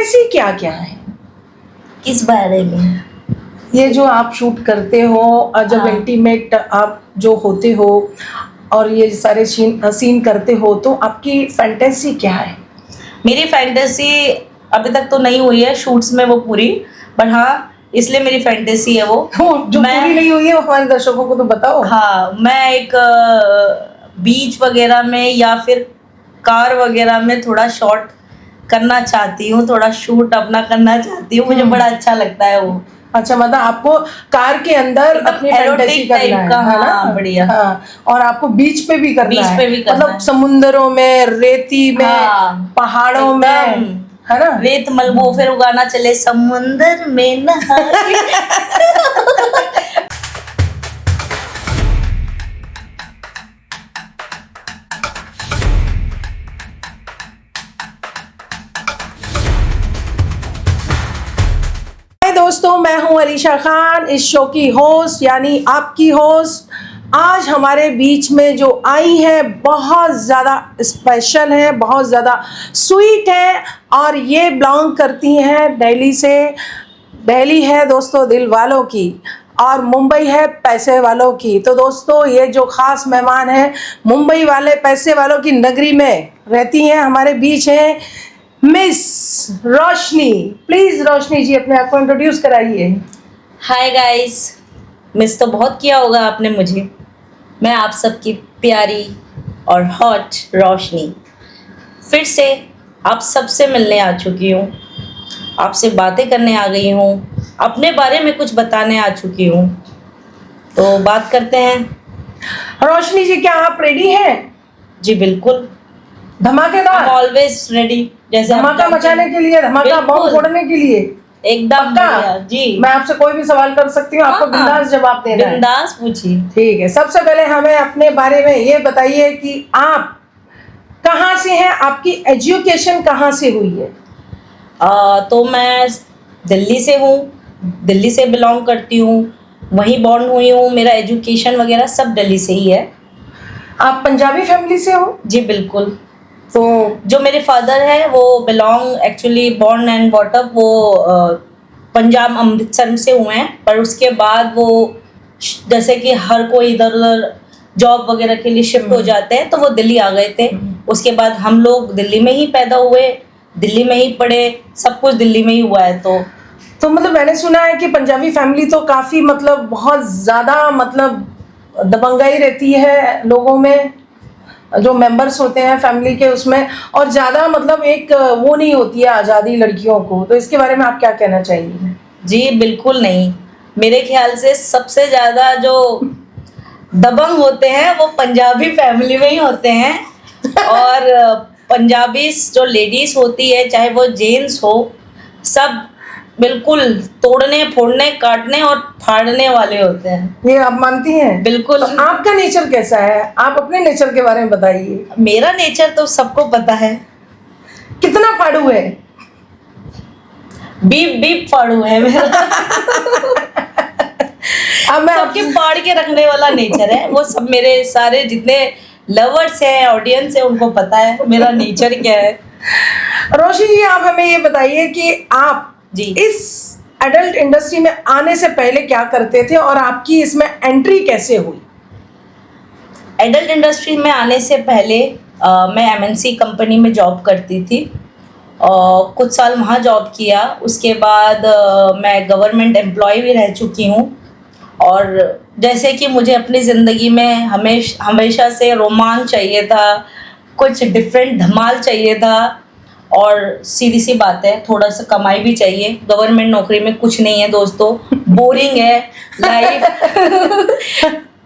Fantasy क्या क्या है? किस बारे में? ये जो आप शूट करते हो और जब इंटीमेट आप जो होते हो और ये सारे सीन करते हो, तो आपकी फैंटेसी क्या है? मेरी फैंटेसी अभी तक तो नहीं हुई है शूट्स में वो पूरी, पर हाँ इसलिए मेरी फैंटेसी है वो जो पूरी नहीं हुई है वो हमारे दर्शकों को तो बताओ। हाँ, मैं एक बीच वगैरह में या फिर कार वगैरह में थोड़ा शॉट करना चाहती हूँ, थोड़ा शूट अपना करना चाहती हूँ, मुझे बड़ा अच्छा लगता है वो। अच्छा, मतलब आपको कार के अंदर अपनी फैंटेसी करना है, है ना? बढ़िया। हाँ, और आपको बीच पे भी करना है, बीच पे भी करना मतलब है। समुंदरों में, रेती में, पहाड़ों में, एकदम, है ना? रेत मलबो फिर वो गाना चले समुंदर में नहा दोस्तों, मैं हूं अलीशा खान, इस शो की होस्ट यानी आपकी होस्ट। आज हमारे बीच में जो आई है बहुत ज़्यादा स्पेशल है, बहुत ज़्यादा स्वीट है और ये बिलोंग करती हैं दिल्ली से। दिल्ली है दोस्तों दिल वालों की और मुंबई है पैसे वालों की। तो दोस्तों, ये जो ख़ास मेहमान है मुंबई वाले पैसे वालों की नगरी में रहती हैं, हमारे बीच हैं मिस रोशनी। प्लीज रोशनी जी अपने आप को इंट्रोड्यूस कराइए। हाय गाइस, मिस तो बहुत किया होगा आपने मुझे। मैं आप सबकी प्यारी और हॉट रोशनी फिर से आप सबसे मिलने आ चुकी हूँ, आपसे बातें करने आ गई हूँ, अपने बारे में कुछ बताने आ चुकी हूँ। तो बात करते हैं। रोशनी जी, क्या आप रेडी हैं? जी बिल्कुल, धमाकेदार, ऑलवेज रेडी। जैसे धमाका मचाने के लिए, धमाका बम फोड़ने के लिए एकदम बढ़िया जी। मैं आपसे कोई भी सवाल कर सकती हूँ, आपको बिंदास जवाब देना है। बिंदास पूछिए। ठीक है, सबसे पहले हमें अपने बारे में ये बताइए कि आप कहाँ से हैं, आपकी एजुकेशन कहाँ से हुई है? तो मैं दिल्ली से हूँ, दिल्ली से बिलोंग करती हूँ, वहीं बॉर्न हुई हूँ, मेरा एजुकेशन वगैरह सब दिल्ली से ही है। आप पंजाबी फैमिली से हो? जी बिल्कुल। तो जो मेरे फादर है वो belong actually born and brought up वो पंजाब अमृतसर से हुए हैं, पर उसके बाद वो जैसे कि हर कोई इधर उधर जॉब वगैरह के लिए शिफ्ट हो जाते हैं, तो वो दिल्ली आ गए थे। उसके बाद हम लोग दिल्ली में ही पैदा हुए, दिल्ली में ही पढ़े, सब कुछ दिल्ली में ही हुआ है। तो मतलब मैंने सुना है कि पंजाबी फैमिली तो काफ़ी मतलब बहुत ज़्यादा मतलब दबंगाई रहती है लोगों में, जो मेंबर्स होते हैं फैमिली के उसमें, और ज़्यादा मतलब एक वो नहीं होती है आज़ादी लड़कियों को। तो इसके बारे में आप क्या कहना चाहेंगी? जी बिल्कुल नहीं, मेरे ख्याल से सबसे ज़्यादा जो दबंग होते हैं वो पंजाबी फैमिली में ही होते हैं। और पंजाबी जो लेडीज़ होती है, चाहे वो जेंट्स हो, सब बिल्कुल तोड़ने फोड़ने काटने और फाड़ने वाले होते हैं। ये आप मानती हैं? बिल्कुल। तो आपका नेचर कैसा है? आप अपने नेचर के बारे में बताइए। मेरा नेचर तो सबको पता है। कितना फाड़ू है? बीप बीप फाड़ू है मेरा। अब मैं सबके फाड़ के रखने वाला नेचर है वो। सब मेरे सारे जितने लवर्स हैं, ऑडियंस है, उनको पता है मेरा नेचर क्या है। रोशी जी, आप हमें ये बताइए कि आप जी इस एडल्ट इंडस्ट्री में आने से पहले क्या करते थे और आपकी इसमें एंट्री कैसे हुई? एडल्ट इंडस्ट्री में आने से पहले मैं एमएनसी कंपनी में जॉब करती थी और कुछ साल वहाँ जॉब किया। उसके बाद मैं गवर्नमेंट एम्प्लॉय भी रह चुकी हूँ। और जैसे कि मुझे अपनी ज़िंदगी में हमेशा से रोमांच चाहिए था, कुछ डिफरेंट धमाल चाहिए था, और सीधी सी बात है थोड़ा सा कमाई भी चाहिए। गवर्नमेंट नौकरी में कुछ नहीं है दोस्तों, बोरिंग है लाइफ।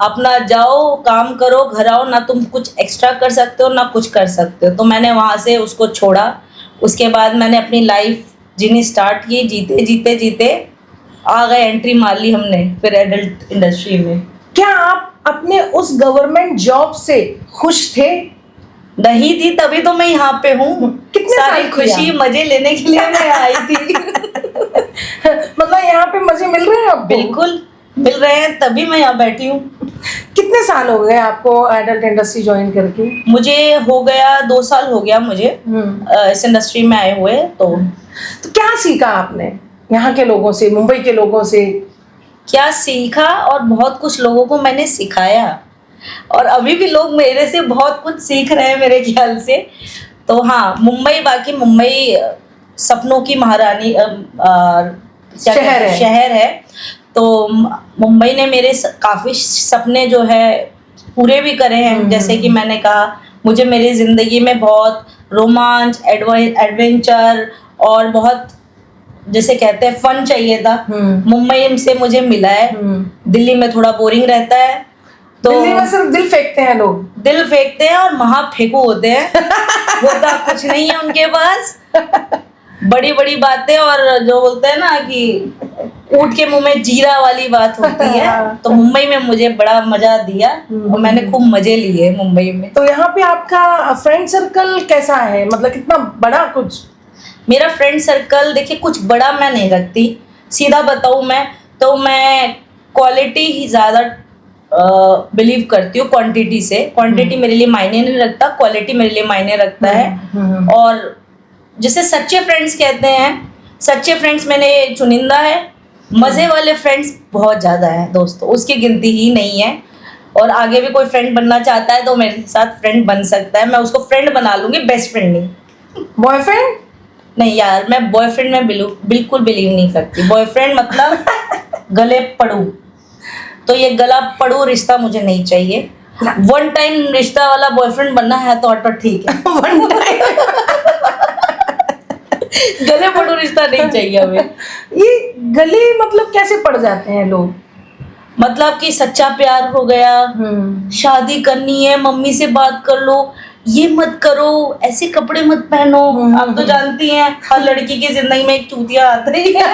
अपना जाओ काम करो, घर आओ, ना तुम कुछ एक्स्ट्रा कर सकते हो ना कुछ कर सकते हो। तो मैंने वहाँ से उसको छोड़ा। उसके बाद मैंने अपनी लाइफ जीनी स्टार्ट की। जीते जीते जीते आ गए, एंट्री मार ली हमने फिर एडल्ट इंडस्ट्री में। क्या आप अपने उस गवर्नमेंट जॉब से खुश थे? नहीं थी, तभी तो मैं यहाँ पे हूँ। कितने सारी साल खुशी मजे लेने के लिए मैं आई थी। मतलब यहाँ पे मजे मिल रहे हैं आपको? बिल्कुल मिल रहे हैं, तभी मैं यहाँ बैठी हूँ। कितने साल हो गए आपको एडल्ट इंडस्ट्री ज्वाइन करके? मुझे हो गया 2 साल हो गया मुझे इस इंडस्ट्री में आए हुए। तो क्या सीखा आपने यहाँ के लोगों से, मुंबई के लोगों से? क्या सीखा, और बहुत कुछ लोगों को मैंने सिखाया, और अभी भी लोग मेरे से बहुत कुछ सीख रहे हैं मेरे ख्याल से। तो हाँ, मुंबई, बाकी मुंबई सपनों की महारानी शहर है। तो मुंबई ने मेरे काफ़ी सपने जो है पूरे भी करे हैं। जैसे कि मैंने कहा, मुझे मेरी ज़िंदगी में बहुत रोमांच, एडवेंचर और बहुत, जैसे कहते हैं, फन चाहिए था। मुंबई से मुझे मिला है। दिल्ली में थोड़ा बोरिंग रहता है, तो दिल्ली में सिर्फ दिल फेंकते हैं लोग, दिल फेंकते हैं और महाफेंकू होते हैं। होता कुछ नहीं है उनके पास, बड़ी बड़ी बातें, और जो बोलते हैं ना कि ऊँट के मुंह में जीरा वाली बात होती है। तो मुंबई में मुझे बड़ा मजा दिया और मैंने खूब मजे लिए मुंबई में। तो यहाँ पे आपका फ्रेंड सर्कल कैसा है, मतलब कितना बड़ा? कुछ मेरा फ्रेंड सर्कल, देखिए, कुछ बड़ा मैं नहीं रखती। सीधा बताऊँ मैं तो मैं क्वालिटी ही ज़्यादा बिलीव करती हूँ क्वांटिटी से। क्वांटिटी मेरे लिए मायने नहीं रखता, क्वालिटी मेरे लिए मायने रखता है। और जिसे सच्चे फ्रेंड्स कहते हैं, सच्चे फ्रेंड्स मैंने चुनिंदा है। मज़े वाले फ्रेंड्स बहुत ज़्यादा हैं दोस्तों, उसकी गिनती ही नहीं है। और आगे भी कोई फ्रेंड बनना चाहता है तो मेरे साथ फ्रेंड बन सकता है, मैं उसको फ्रेंड बना लूँगी, बेस्ट फ्रेंड नहीं। बॉयफ्रेंड नहीं यार, मैं बॉयफ्रेंड में बिल्कुल बिलीव नहीं करती। बॉयफ्रेंड मतलब गले पड़ू, तो ये गला पड़ू रिश्ता मुझे नहीं चाहिए। वन टाइम रिश्ता वाला बॉयफ्रेंड बनना है तो ठीक है। वन टाइम गले पड़ू रिश्ता नहीं चाहिए हमें। ये गले मतलब कैसे पड़ जाते हैं लोग? मतलब कि सच्चा प्यार हो गया, शादी करनी है, मम्मी से बात कर लो, ये मत करो, ऐसे कपड़े मत पहनो। आप तो जानती हैं हर लड़की की जिंदगी में एक चूतिया आती है।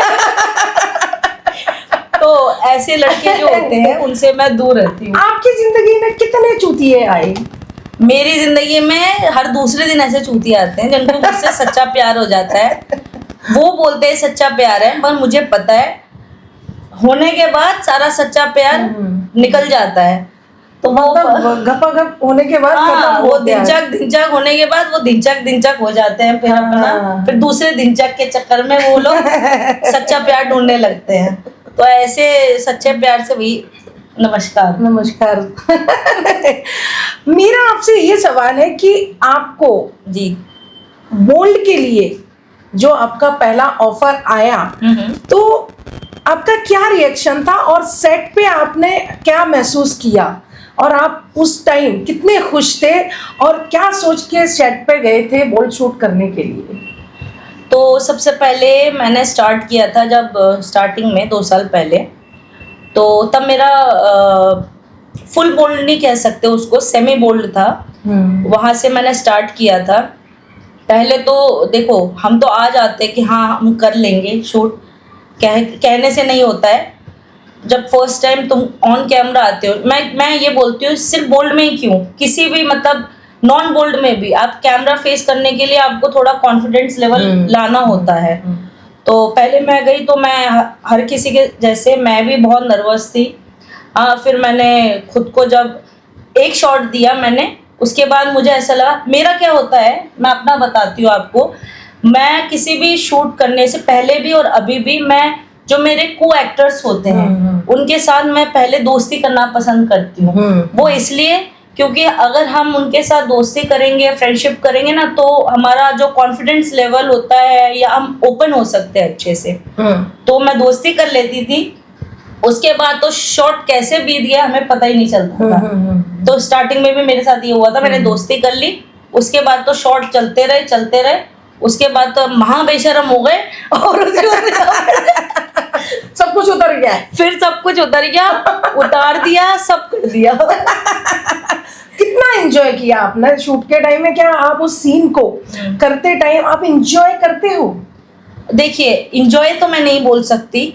तो ऐसे लड़के जो होते हैं उनसे मैं दूर रहती हूँ। आपकी जिंदगी में कितने चूतिए आए? मेरी जिंदगी में हर दूसरे दिन ऐसे चूतिए आते हैं जिनको मुझसे सच्चा प्यार हो जाता है। वो बोलते हैं सच्चा प्यार है, पर मुझे पता है होने के बाद सारा सच्चा प्यार निकल जाता है। तो वो गपागप होने के बाद वो दिनचक होने के बाद वो दिनचक हो जाते हैं। फिर अपना फिर दूसरे दिनचक के चक्कर में वो लोग सच्चा प्यार ढूंढने लगते हैं। तो ऐसे सच्चे प्यार से भी नमस्कार। मेरा आपसे ये सवाल है कि आपको जी बोल्ड के लिए जो आपका पहला ऑफर आया, तो आपका क्या रिएक्शन था और सेट पे आपने क्या महसूस किया, और आप उस टाइम कितने खुश थे और क्या सोच के सेट पे गए थे बोल्ड शूट करने के लिए? तो सबसे पहले मैंने स्टार्ट किया था जब स्टार्टिंग में 2 साल पहले, तो तब मेरा फुल बोल्ड नहीं कह सकते उसको, सेमी बोल्ड था। वहाँ से मैंने स्टार्ट किया था। पहले तो देखो, हम तो आ जाते कि हाँ हम कर लेंगे शूट, कहने से नहीं होता है। जब फर्स्ट टाइम तुम ऑन कैमरा आते हो, मैं ये बोलती हूँ सिर्फ बोल्ड में ही क्यों, किसी भी मतलब नॉन बोल्ड में भी आप कैमरा फेस करने के लिए आपको थोड़ा कॉन्फिडेंस लेवल लाना होता है। तो पहले मैं गई तो मैं हर किसी के जैसे मैं भी बहुत नर्वस थी। फिर मैंने खुद को जब एक शॉट दिया मैंने, उसके बाद मुझे ऐसा लगा, मेरा क्या होता है मैं अपना बताती हूँ आपको। मैं किसी भी शूट करने से पहले भी और अभी भी, मैं जो मेरे को एक्टर्स होते हैं उनके साथ मैं पहले दोस्ती करना पसंद करती हूँ। वो इसलिए क्योंकि अगर हम उनके साथ दोस्ती करेंगे, फ्रेंडशिप करेंगे ना, तो हमारा जो कॉन्फिडेंस लेवल होता है या हम ओपन हो सकते हैं अच्छे से। तो मैं दोस्ती कर लेती थी। उसके बाद तो शॉट कैसे बीत गया हमें पता ही नहीं चलता था। तो स्टार्टिंग में भी मेरे साथ ये हुआ था, मैंने दोस्ती कर ली, उसके बाद तो शॉट चलते रहे। उसके बाद तो महाबेशरम हो गए और उसके बाद सब कुछ उतर गया। फिर सब कुछ उतर गया, उतार दिया, सब कर दिया। कितना एंजॉय किया आपने शूट के टाइम में? क्या आप उस सीन को करते टाइम आप एंजॉय करते हो? देखिए, एंजॉय तो मैं नहीं बोल सकती,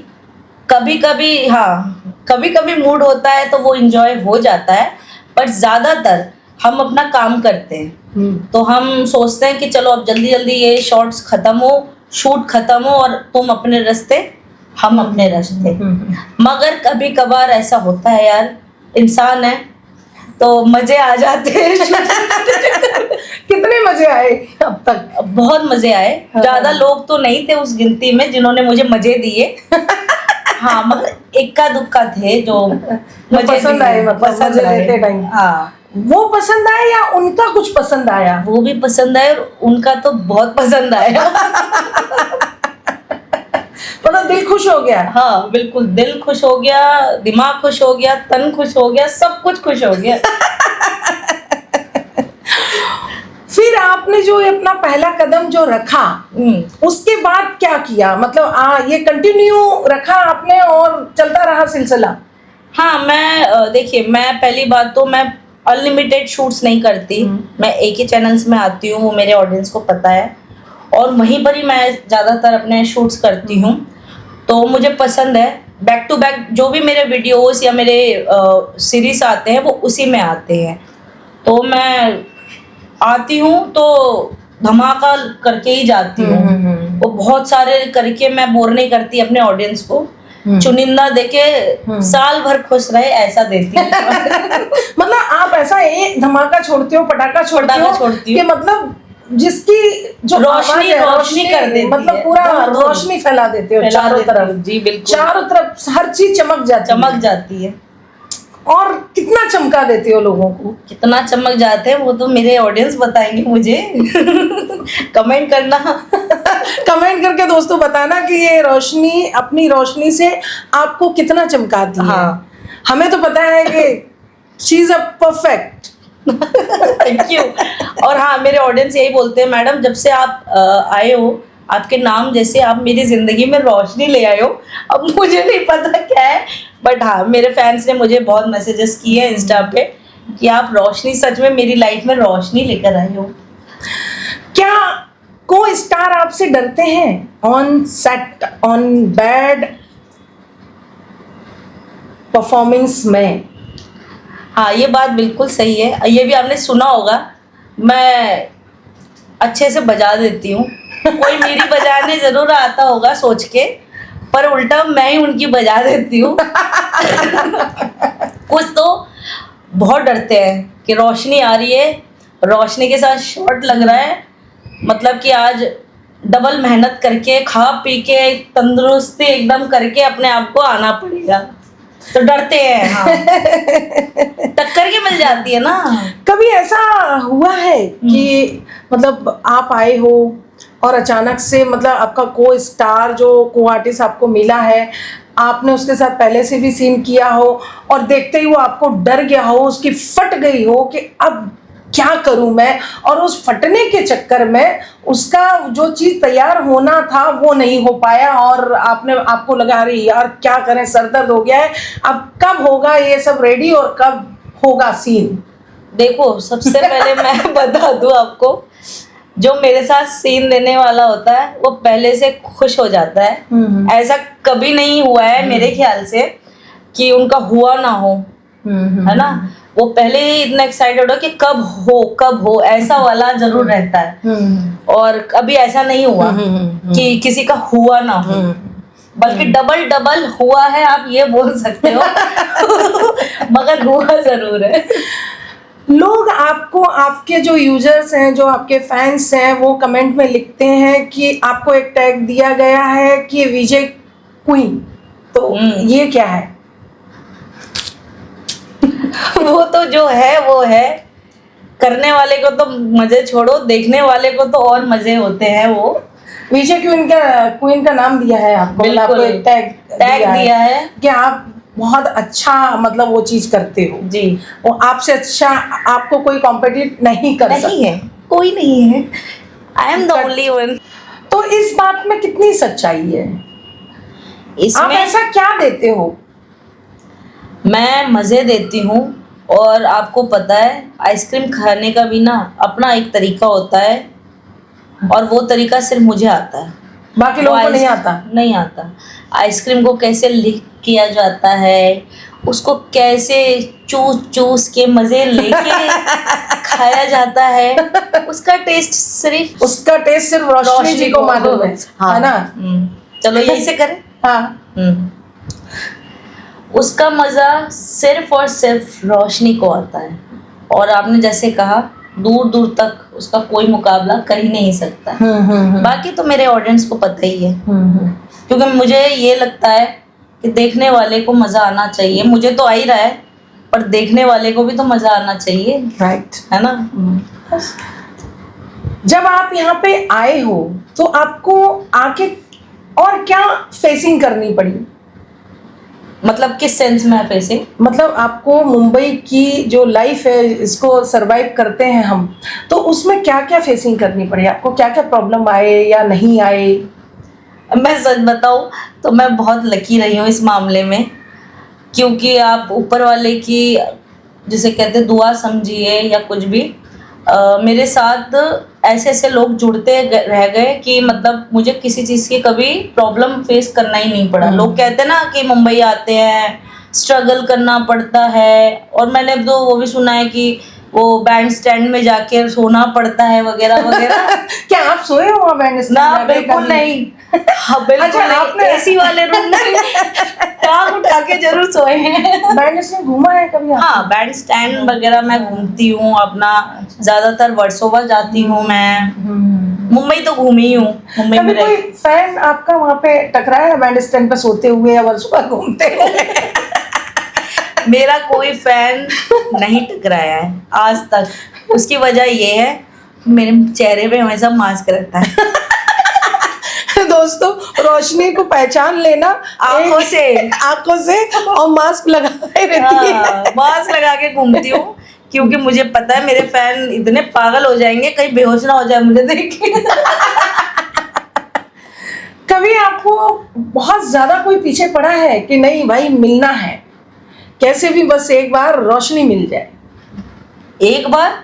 कभी कभी मूड होता है तो वो एंजॉय हो जाता है, पर ज़्यादातर हम अपना काम करते हैं। तो हम सोचते हैं कि चलो अब जल्दी जल्दी ये शॉट्स ख़त्म हो, शूट ख़त्म हो और तुम अपने रास्ते हम अपने रास्ते। मगर कभी कभार ऐसा होता है यार, इंसान है, तो मजे आ जाते हैं। कितने मजे आए अब तक? बहुत मजे आए। हाँ। ज्यादा लोग तो नहीं थे उस गिनती में जिन्होंने मुझे मजे दिए। हाँ, मगर इक्का दुक्का थे जो मजे पसंद दिए, आए, मतलब पसंद मजे आए। देते टाइम। हाँ, वो पसंद आया या उनका कुछ पसंद आया? वो भी पसंद आए और उनका तो बहुत पसंद आया। मतलब दिल खुश हो गया। हाँ बिल्कुल, दिल खुश हो गया, दिमाग खुश हो गया, तन खुश हो गया, सब कुछ खुश हो गया। फिर आपने जो ये अपना पहला कदम जो रखा, उसके बाद क्या किया? मतलब ये कंटिन्यू रखा आपने और चलता रहा सिलसिला? हाँ, मैं देखिए, मैं पहली बात तो मैं अनलिमिटेड शूट्स नहीं करती। मैं एक ही चैनल्स में आती हूँ, वो मेरे ऑडियंस को पता है, और वहीं पर ही मैं ज़्यादातर अपने शूट्स करती हूँ। तो मुझे पसंद है बैक टू बैक जो भी मेरे वीडियोस या मेरे सीरीज आते हैं वो उसी में आते हैं। तो मैं आती हूँ तो धमाका करके ही जाती हूँ। वो बहुत सारे करके मैं बोर नहीं करती अपने ऑडियंस को। चुनिंदा देके साल भर खुश रहे ऐसा देती हूँ। मतलब आप ऐसा एक धमाका छोड़ते हो, पटाखा छोड़ते हो कि मतलब जिसकी जो रोशनी रोशनी कर देती मतलब है, पूरा रोशनी फैला देते हो चारों तरफ। जी बिल्कुल, चारों तरफ हर चीज चमक जाती है। और कितना चमका देते हो लोगों को? कितना चमक जाते हैं वो तो मेरे ऑडियंस बताएंगे मुझे। कमेंट करना। कमेंट करके दोस्तों बताना कि ये रोशनी अपनी रोशनी से आपको कितना चमकाती है। हाँ। हमें तो पता है कि she is a perfect. Thank you. और हाँ, मेरे ऑडियंस यही बोलते हैं, मैडम जब से आप आए हो, आपके नाम जैसे आप मेरी जिंदगी में रोशनी ले आए हो। अब मुझे नहीं पता क्या है, बट हाँ, मेरे फैंस ने मुझे बहुत मैसेजेस किए हैं इंस्टा पे कि आप रोशनी, सच में मेरी लाइफ में रोशनी लेकर आए हो। क्या को स्टार आपसे डरते हैं on set, on bad performance में? हाँ, ये बात बिल्कुल सही है। ये भी आपने सुना होगा, मैं अच्छे से बजा देती हूँ। कोई मेरी बजाने जरूर आता होगा सोच के, पर उल्टा मैं ही उनकी बजा देती हूँ। कुछ तो बहुत डरते हैं कि रोशनी आ रही है, रोशनी के साथ शॉट लग रहा है, मतलब कि आज डबल मेहनत करके खा पी के तंदुरुस्ती एकदम करके अपने आप को आना पड़ेगा, तो डरते हैं। हाँ। टक्कर के मिल जाती है ना। कभी ऐसा हुआ है कि मतलब आप आए हो और अचानक से मतलब आपका को स्टार जो को आर्टिस्ट आपको मिला है, आपने उसके साथ पहले से भी सीन किया हो और देखते ही वो आपको डर गया हो, उसकी फट गई हो कि अब क्या करूं मैं, और उस फटने के चक्कर में उसका जो चीज़ तैयार होना था वो नहीं हो पाया और आपको लगा अरे यार क्या करें, सर दर्द हो गया है, अब कब होगा ये सब रेडी और कब होगा सीन? देखो, सबसे पहले मैं बता दूं आपको, जो मेरे साथ सीन देने वाला होता है वो पहले से खुश हो जाता है। ऐसा कभी नहीं हुआ है मेरे ख्याल से कि उनका हुआ ना हो, है ना। वो पहले ही इतना एक्साइटेड हो कि कब हो ऐसा वाला जरूर रहता है। और कभी ऐसा नहीं हुआ कि किसी का हुआ ना हो, बल्कि डबल हुआ है, आप ये बोल सकते हो। मगर हुआ जरूर है। लोग आपको, आपके जो यूजर्स हैं, जो आपके फैंस हैं, वो कमेंट में लिखते हैं कि आपको एक टैग दिया गया है कि विजय क्वीन, तो ये क्या है? वो तो जो है वो है, करने वाले को तो मजे छोड़ो, देखने वाले को तो और मजे होते हैं। वो विजय क्वीन का नाम दिया है आपको, मतलब आपको एक टैग दिया है कि आप बहुत अच्छा मतलब वो चीज करते हो जी। वो आपसे अच्छा आपको कोई कॉम्पिटिट नहीं कर सकता है, कोई नहीं है। I am the only one. तो इस बात में कितनी सच्चाई है? इसमें आप ऐसा क्या देते हो? मैं मजे देती हूँ, और आपको पता है आइसक्रीम खाने का भी ना अपना एक तरीका होता है, और वो तरीका सिर्फ मुझे आता है, बाकी लोगों को नहीं आता। आइसक्रीम को कैसे लिक किया जाता है, उसको कैसे चूस के मजे लेके खाया जाता है, उसका टेस्ट सिर्फ रोशनी जी को मालूम है। हाँ, है ना। चलो यही से करें। हाँ। उसका मजा सिर्फ और सिर्फ रोशनी को आता है। और आपने जैसे कहा दूर दूर तक उसका कोई मुकाबला कर ही नहीं सकता। बाकी तो मेरे ऑडियंस को पता ही है, क्योंकि मुझे ये लगता है कि देखने वाले को मजा आना चाहिए। मुझे तो आ ही रहा है, पर देखने वाले को भी तो मजा आना चाहिए, राइट, है ना। जब आप यहाँ पे आए हो तो आपको आके और क्या फेसिंग करनी पड़ी? मतलब किस सेंस में फेसिंग? मतलब आपको मुंबई की जो लाइफ है, इसको सरवाइव करते हैं हम, तो उसमें क्या क्या फेसिंग करनी पड़ी आपको? क्या क्या प्रॉब्लम आए या नहीं आए? मैं सच बताऊं तो मैं बहुत लकी रही हूँ इस मामले में, क्योंकि आप ऊपर वाले की जिसे कहते दुआ समझिए या कुछ भी, मेरे साथ ऐसे ऐसे लोग जुड़ते रह गए कि मतलब मुझे किसी चीज़ की कभी प्रॉब्लम फेस करना ही नहीं पड़ा। लोग कहते हैं ना कि मुंबई आते हैं स्ट्रगल करना पड़ता है, और मैंने तो वो भी सुना है कि वो बैंड स्टैंड में जाके सोना पड़ता है वगैरह वगैरह। क्या आप सोए हो बैंड स्टैंड? ना, बिल्कुल नहीं। हाँ, बिल्कुल अच्छा, नहीं। आपने एसी वाले रूम में टांग उठा के जरूर सोए हैं। बैंड स्टैंड घूमा है कभी आपने? हाँ, बैंड स्टैंड वगैरह मैं घूमती हूँ अपना, ज्यादातर वर्सोवा जाती हूँ मैं। मुंबई तो घूमी हूँ, मुंबई कभी में कोई फैन आपका वहाँ पे टकराया है बैंड स्टैंड पे सोते हुए या वर्सोवा घूमते हुए? मेरा कोई फैन नहीं टकराया है आज तक। उसकी वजह ये है मेरे चेहरे पे हमेशा मास्क रहता है। दोस्तों, रोशनी को पहचान लेना आंखों से और मास्क लगाए रहती है। हाँ, मास्क लगा के घूमती हूँ, क्योंकि मुझे पता है मेरे फैन इतने पागल हो जाएंगे कहीं बेहोश ना हो जाए मुझे देख के। कभी आपको बहुत ज्यादा कोई पीछे पड़ा है कि नहीं भाई मिलना है, कैसे भी बस एक बार रोशनी मिल जाए? एक बार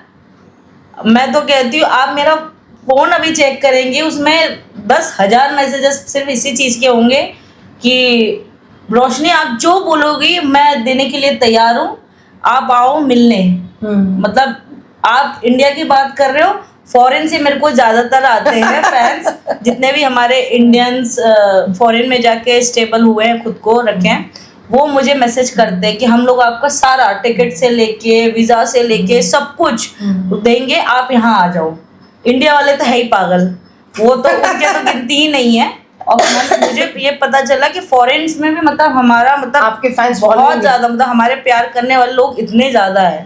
मैं तो कहती हूँ आप मेरा फोन अभी चेक करेंगे, उसमें 10,000 मैसेजेस सिर्फ इसी चीज के होंगे कि रोशनी आप जो बोलोगी मैं देने के लिए तैयार हूँ, आप आओ मिलने। मतलब आप इंडिया की बात कर रहे हो, फॉरेन से मेरे को ज्यादातर आते हैं फैंस। जितने भी हमारे इंडियंस फॉरेन में जाके स्टेबल हुए हैं, खुद को रखे हैं, वो मुझे मैसेज करते हैं कि हम लोग आपका सारा टिकट से लेके वीजा से लेके सब कुछ देंगे, आप यहाँ आ जाओ। इंडिया वाले तो है ही पागल, वो तो उनके तो गिनती ही नहीं है। और मुझे ये पता चला कि फॉरेन्स में भी मतलब हमारा मतलब आपके फैंस बहुत ज्यादा, मतलब हमारे प्यार करने वाले लोग इतने ज्यादा है,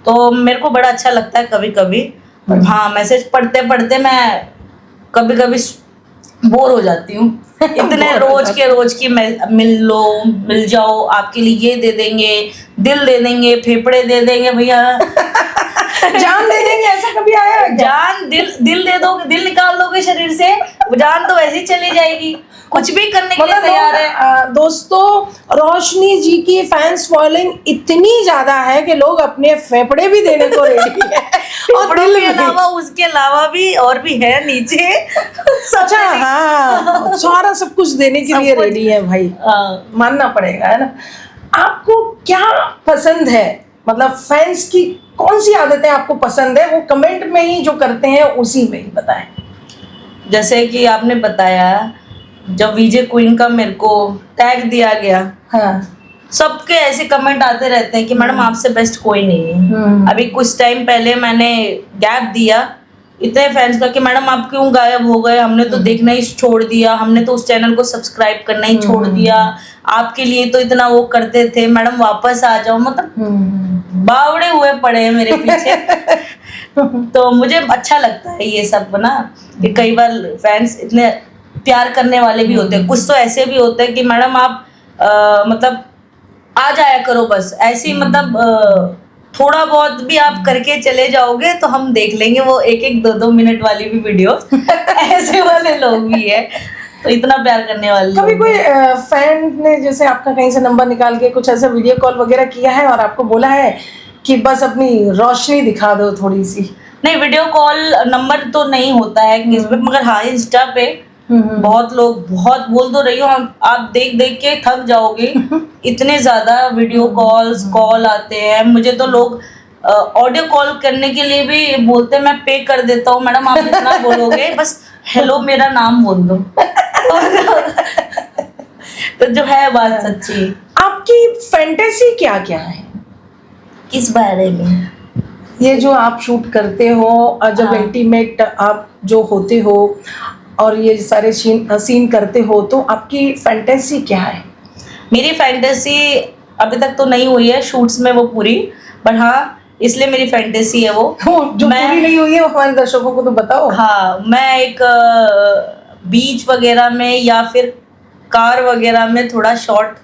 तो मेरे को बड़ा अच्छा लगता है कभी कभी। पर हाँ, मैसेज पढ़ते पढ़ते मैं कभी कभी बोर हो जाती हूँ। इतने रोज की मिल जाओ, आपके लिए ये दे देंगे, दिल दे देंगे, फेफड़े दे देंगे भैया, जान दे देंगे, ऐसा कभी आया है? जान दिल दे दोगे, दिल निकाल दोगे शरीर से, जान तो वैसे ही चली जाएगी। कुछ भी करने के लिए तैयार है। दोस्तों, रोशनी जी की फैंस फॉलोइंग इतनी ज्यादा है कि लोग अपने फेफड़े भी देने को रेडी है। और दिल के अलावा उसके अलावा भी और भी है नीचे। अच्छा, हाँ, सारा सब कुछ देने के लिए रेडी है भाई, मानना पड़ेगा, है ना। आपको क्या पसंद है, मतलब फैंस की कौन सी आदतें आपको पसंद है? वो कमेंट में ही जो करते हैं उसी में ही बताएं। जैसे कि आपने बताया, जब वीजे क्वीन का मेरे को टैग दिया गया, हाँ, सबके ऐसे कमेंट आते रहते हैं कि मैडम आपसे बेस्ट कोई नहीं है। अभी कुछ टाइम पहले मैंने गैप दिया इतने फैंस का कि मैडम आप क्यों गायब हो गए, हमने तो देखना ही छोड़ दिया, हमने तो उस चैनल को सब्सक्राइब करना ही छोड़ दिया, आपके लिए तो इतना वो करते थे, मैडम वापस आ जाओ। मतलब बावड़े हुए पड़े हैं मेरे पीछे। तो मुझे अच्छा लगता है ये सब ना, कि कई बार फैंस इतने प्यार करने वाले भी होते हैं, कुछ तो ऐसे भी होते हैं कि मैडम आप मतलब आ जाया करो बस ऐसे ही, मतलब थोड़ा बहुत भी आप करके चले जाओगे तो हम देख लेंगे वो 1-1, 2-2 मिनट वाली भी वीडियो। ऐसे वाले लोग भी है, तो इतना प्यार करने वाले। कभी कोई फैन ने जैसे आपका कहीं से नंबर निकाल के कुछ ऐसा वीडियो कॉल वगैरह किया है और आपको बोला है कि बस अपनी रोशनी दिखा दो थोड़ी सी? नहीं, वीडियो कॉल नंबर तो नहीं होता है किस पे, मगर हाँ इंस्टा पे बहुत लोग, बहुत बोल तो रही हूँ, आप देख देख के थक जाओगे, इतने ज्यादा वीडियो कॉल आते हैं। मुझे तो लोग ऑडियो कॉल करने के लिए भी बोलते हैं, मैं पे कर देता हूँ मैडम आप इतना बोलोगे, बस हेलो मेरा नाम बोल दो। तो जो है बात सच्ची। आपकी फैंटेसी क्या क्या है? किस बारे में? ये जो आप शूट करते हो और जब हाँ। इंटीमेट आप जो होते हो और ये सारे सीन करते हो, तो आपकी फैंटेसी क्या है? मेरी फैंटेसी अभी तक तो नहीं हुई है शूट्स में वो पूरी, पर हाँ इसलिए मेरी फैंटेसी है वो। वो जो मैं- पूरी नहीं हुई है वो हमारे दर्शकों को तो बताओ। हाँ, मैं एक बीच वगैरह में या फिर कार वगैरह में थोड़ा शॉट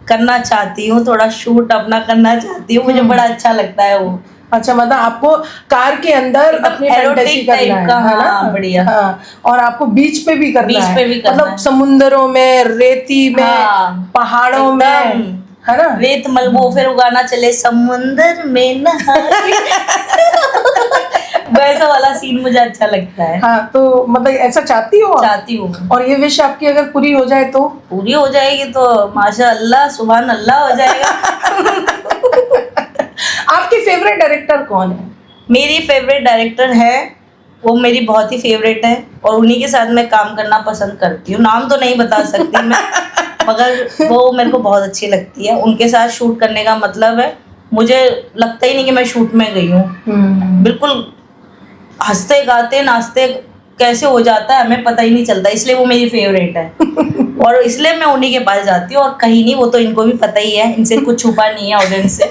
करना चाहती हूँ, थोड़ा शूट अपना करना चाहती हूँ, मुझे बड़ा अच्छा लगता है वो। अच्छा, मतलब आपको कार के अंदर एकदम अपनी erotic फैंटेसी करना type है, का, है ना? हाँ, बढ़िया। हाँ, और आपको बीच पे भी करना बीच है, पे भी करना मतलब है। समुंदरों में, रेती में, हाँ, पहाड़ों में, एकदम। है ना? रेत मलबो फिर उगाना चले समुंदर में नहा वैसा वाला सीन मुझे अच्छा लगता है। हाँ, तो मतलब ऐसा चाहती हो आप? चाहती हूँ। और ये विश आपकी अगर पूरी हो जाए तो? पूरी हो जाएगी तो माशा अल्लाह सुभान अल्लाह हो जाएगा। आपकी फेवरेट डायरेक्टर कौन है? मेरी फेवरेट डायरेक्टर है, वो मेरी बहुत ही फेवरेट है और उन्हीं के साथ मैं काम करना पसंद करती हूँ। नाम तो नहीं बता सकती मैं, मगर वो मेरे को बहुत अच्छी लगती है। उनके साथ शूट करने का मतलब है मुझे लगता ही नहीं कि मैं शूट में गई हूँ। बिल्कुल हंसते गाते नाचते कैसे हो जाता है हमें पता ही नहीं चलता, इसलिए वो मेरी फेवरेट है और इसलिए मैं उन्हीं के पास जाती हूँ और कहीं नहीं। वो तो इनको भी पता ही है, इनसे कुछ छुपा नहीं है ऑडियंस से,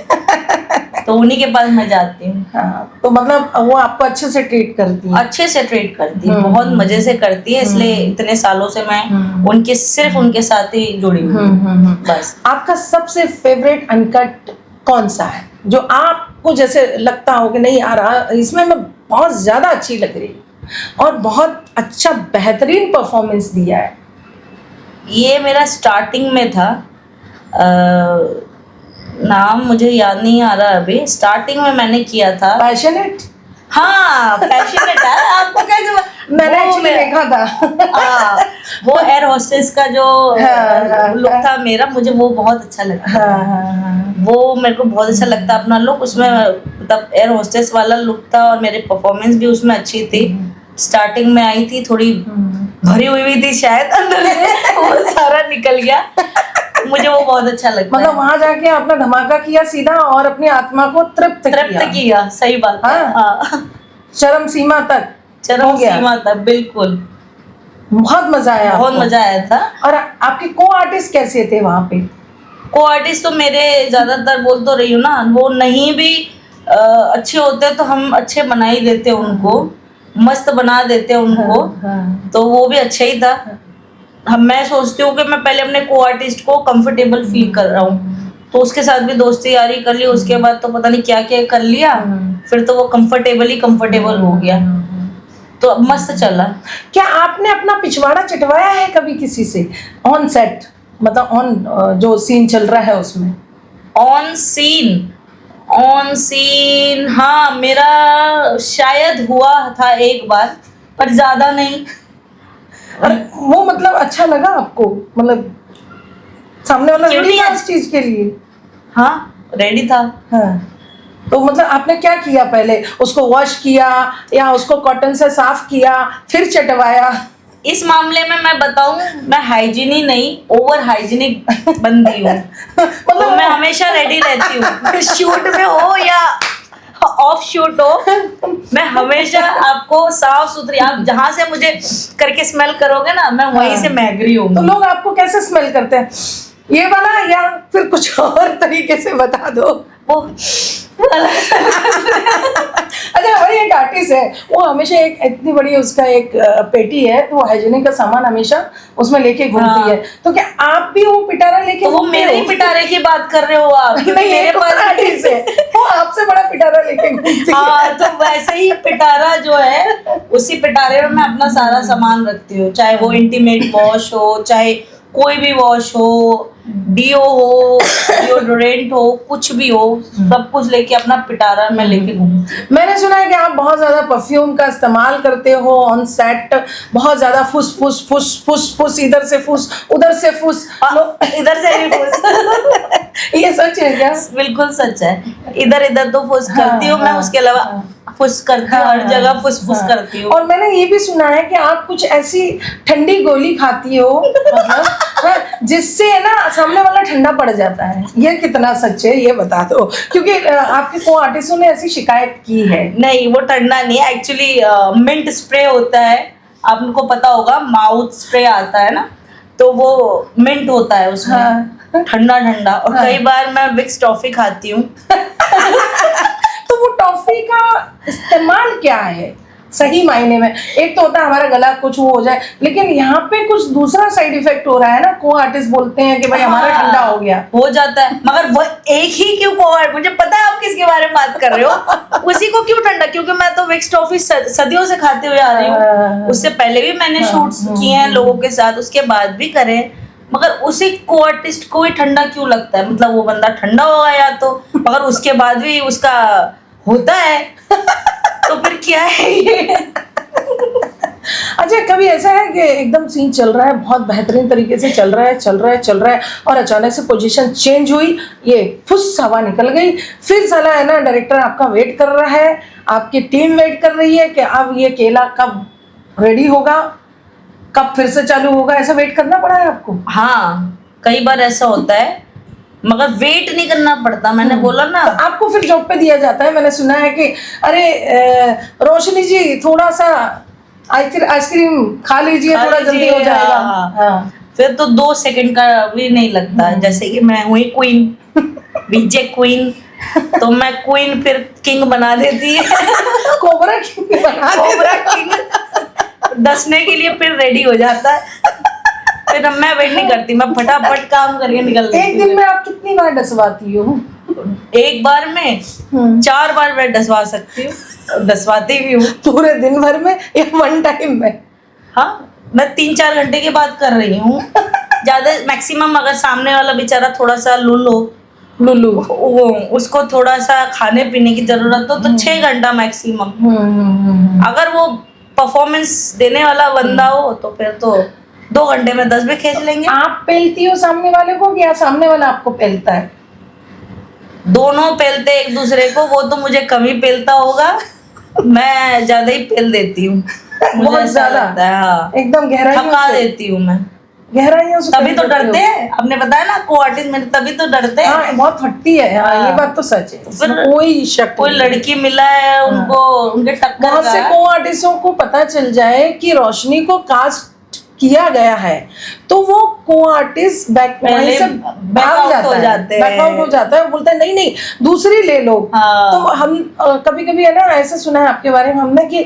तो उन्हीं के पास मैं जाती हूँ। हाँ, तो मतलब वो आपको अच्छे से ट्रीट करती है? अच्छे से ट्रीट करती है, बहुत मजे से करती है, इसलिए इतने सालों से मैं उनके सिर्फ उनके साथ ही जुड़ी हुई हूँ। बस। आपका सबसे फेवरेट अनकट कौन सा है जो आपको जैसे लगता हो कि नहीं यार इसमें मैं बहुत ज्यादा अच्छी लग रही और बहुत अच्छा बेहतरीन परफॉर्मेंस दिया है? ये मेरा स्टार्टिंग में था, नाम मुझे याद नहीं आ रहा अभी। स्टार्टिंग में मैंने किया था। पैशनेट? हाँ, पैशनेट है। आपको कैसे मैंने एक्चुअली देखा था। हाँ, वो एयर होस्टेस का जो लुक था मेरा, मुझे वो बहुत अच्छा लगता है। हाँ, वो मेरे को बहुत अच्छा लगता है अपना लुक उसमें, मतलब एयर होस्टेस वाला लुक था और मेरी परफॉर्मेंस भी उसमें अच्छी थी। स्टार्टिंग में आई थी, थोड़ी भरी हुई थी शायद, अंदर से वो सारा निकल गया। मुझे वो बहुत अच्छा लगता मतलब है। वहां जाके आपने धमाका किया सीधा और अपनी आत्मा को तृप्त किया, सही बात है। हाँ। चरम सीमा तक चरम सीमा तक, बिल्कुल। बहुत मजा आया, बहुत मजा आया था। और आपके को आर्टिस्ट कैसे थे वहां पे? को आर्टिस्ट तो मेरे ज्यादातर बोल तो रही हूँ ना, वो नहीं भी अच्छे होते तो हम अच्छे बना ही देते उनको, मस्त बना देते उनको। तो वो भी अच्छा ही था। मैं सोचती हूँ कि मैं पहले अपने को आर्टिस्ट को कंफर्टेबल फील कर रहा हूँ, तो उसके साथ भी दोस्ती यारी कर ली, उसके बाद तो पता नहीं क्या क्या कर लिया, फिर तो वो कंफर्टेबल हो गया, तो अब मस्त चला। क्या आपने अपना पिछवाड़ा चटवाया है कभी किसी से ऑन सेट, मतलब ऑन जो सीन चल रहा है उसमें? ऑन सीन हाँ, मेरा शायद हुआ था एक बार, पर ज्यादा नहीं। और वो मतलब अच्छा लगा आपको? मतलब सामने वाला क्यों रेडी नहीं था इस चीज के लिए? हाँ, रेडी था। हाँ, तो मतलब आपने क्या किया, पहले उसको वॉश किया या उसको कॉटन से साफ किया फिर चटवाया? इस मामले में मैं बताऊं, मैं हाइजीनिक नहीं, ओवर हाइजीनिक बंदी हूँ। मतलब तो मैं हमेशा रेडी रहती हूँ, शूट में हो या ऑफ शूट हो, मैं हमेशा आपको साफ सुथरी, आप जहां से मुझे करके स्मेल करोगे ना, मैं वहीं से महक रही हूँ। तो लोग आपको कैसे स्मेल करते हैं, ये वाला या फिर कुछ और तरीके से बता दो? वो अच्छा, हमारी एक आर्टिस्ट है, वो हमेशा एक इतनी बड़ी उसका एक पेटी है, तो वो हाइजीनिक का सामान हमेशा उसमें लेके घूमती हाँ। है। तो क्या आप भी वो पिटारा लेके तो वो घूमते मेरे हो? ही पिटारे की बात कर रहे हो आप? नहीं, मेरे एक और आर्टिस्ट है, वो आपसे बड़ा पिटारा लेके घूमती है। हाँ, तो वैसे ही पिटारा जो है, उसी पिटारे में मैं अपना सारा सामान रखती हूँ, चाहे वो इंटीमेट वॉश हो, चाहे कोई भी वॉश हो, डीओ हो, डिओड्रेंट हो, कुछ भी हो, सब कुछ लेके अपना पिटारा में लेके घूमती। मैंने सुना है कि आप बहुत ज्यादा परफ्यूम का इस्तेमाल करते हो ऑन सेट, बहुत ज्यादा फुस फुस फुस फुस फुस, इधर से फुस उधर से फुस, इधर से भी फुस। ये सच है क्या? बिल्कुल सच है, इधर इधर तो फुस करती हूँ मैं, उसके अलावा फुस करती हूँ, हर जगह फुस फुस करती हूँ। और मैंने ये भी सुना है कि आप कुछ ऐसी ठंडी गोली खाती हो, मतलब जिससे है ना सामने वाला ठंडा पड़ जाता है। ये कितना सच है ये बता दो, क्योंकि आपके को आर्टिस्टों ने ऐसी शिकायत की है। नहीं, वो ठंडा नहीं है एक्चुअली, मिंट स्प्रे होता है, आपको पता होगा, माउथ स्प्रे आता है ना, तो वो मिंट होता है उसमें। हाँ। ठंडा ठंडा। और कई बार मैं विक्स टॉफी खाती हूँ। तो वो टॉफी का इस्तेमाल क्या है सही मायने में? एक तो होता है हमारा गला कुछ वो हो जाए, लेकिन यहाँ पे कुछ दूसरा साइड इफेक्ट हो रहा है ना। को आर्टिस्ट बोलते हैं कि भाई हमारा ठंडा हो गया, हो जाता है, मगर वो एक ही क्यों को, मुझे पता है आप किसके बारे में बात कर रहे हो। उसी को क्यों ठंडा? क्योंकि मैं तो विक्स टॉफी सदियों से खाते हुए आ रही हूँ। उससे पहले भी मैंने शूट्स किए हैं लोगों के साथ, उसके बाद भी करे, मगर उसी को आर्टिस्ट को ही ठंडा क्यों लगता है? मतलब वो बंदा ठंडा होगा या तो, मगर उसके बाद भी उसका होता है, तो फिर क्या है ये? अच्छा, कभी ऐसा है कि एकदम सीन चल रहा है, बहुत बेहतरीन तरीके से चल रहा है और अचानक से पोजीशन चेंज हुई, ये फुस हवा निकल गई, फिर साला है ना डायरेक्टर आपका वेट कर रहा है, आपकी टीम वेट कर रही है कि अब ये केला कब रेडी होगा, कब फिर से चालू होगा, ऐसा वेट करना पड़ा है आपको? हाँ, कई बार ऐसा होता है, मगर वेट नहीं करना पड़ता। मैंने बोला ना, तो आपको फिर जॉब पे दिया जाता है। मैंने सुना है कि अरे रोशनी जी थोड़ा सा आइसक्रीम खा लीजिए, थोड़ा जल्दी हो जाएगा। हाँ। फिर तो 2 सेकंड का भी नहीं लगता। जैसे कि मैं हुई क्वीन, बीजे क्वीन, तो मैं क्वीन फिर किंग बना देती है। कोबरा किंग बना कोबरा किंग डसने के लिए फिर रेडी हो जाता है। फिर मैं वेट नहीं करती, मैं फटाफट काम करके निकल जाती हूँ। एक दिन में आप कितनी बार डसवाती हो? एक बार में 4 बार मैं डसवा सकती हूँ, डसवाती भी हूँ। पूरे दिन भर में या वन टाइम में? हाँ, मैं 3-4 घंटे की बात कर रही हूँ। ज्यादा मैक्सिमम, अगर सामने वाला बेचारा थोड़ा सा लुल्लू वो उसको थोड़ा सा खाने पीने की जरूरत हो तो 6 घंटा मैक्सिमम। अगर वो परफॉर्मेंस देने वाला बंदा हो तो फिर तो 2 घंटे में 10 भी खींच लेंगे। आप पेलती हो सामने वाले को या सामने वाला आपको पेलता है? दोनों पेलते एक दूसरे को। वो तो मुझे कम ही पेलता होगा, मैं ज्यादा ही पेल देती हूँ। बहुत ज्यादा? हाँ, एकदम गहराई थका देती हूँ मैं। गहराइयों से तभी तो डरते हैं, आपने बताया ना को आर्टिस्ट मेरे, तभी तो डरते हैं। हाँ, बहुत फटती है। हाँ, ये बात तो सच है, फिर कोई शक कोई नहीं। लड़की मिला है उनको, उनके टक्कर बहुत से को आर्टिस्टों को पता चल जाए कि रोशनी को कास्ट किया गया है तो वो को आर्टिस्ट पहले बैकआउट हो जाता है, बोलता है नहीं नहीं दूसरी ले लो। हाँ। तो हम कभी कभी है ना ऐसा सुना है आपके बारे में हमने कि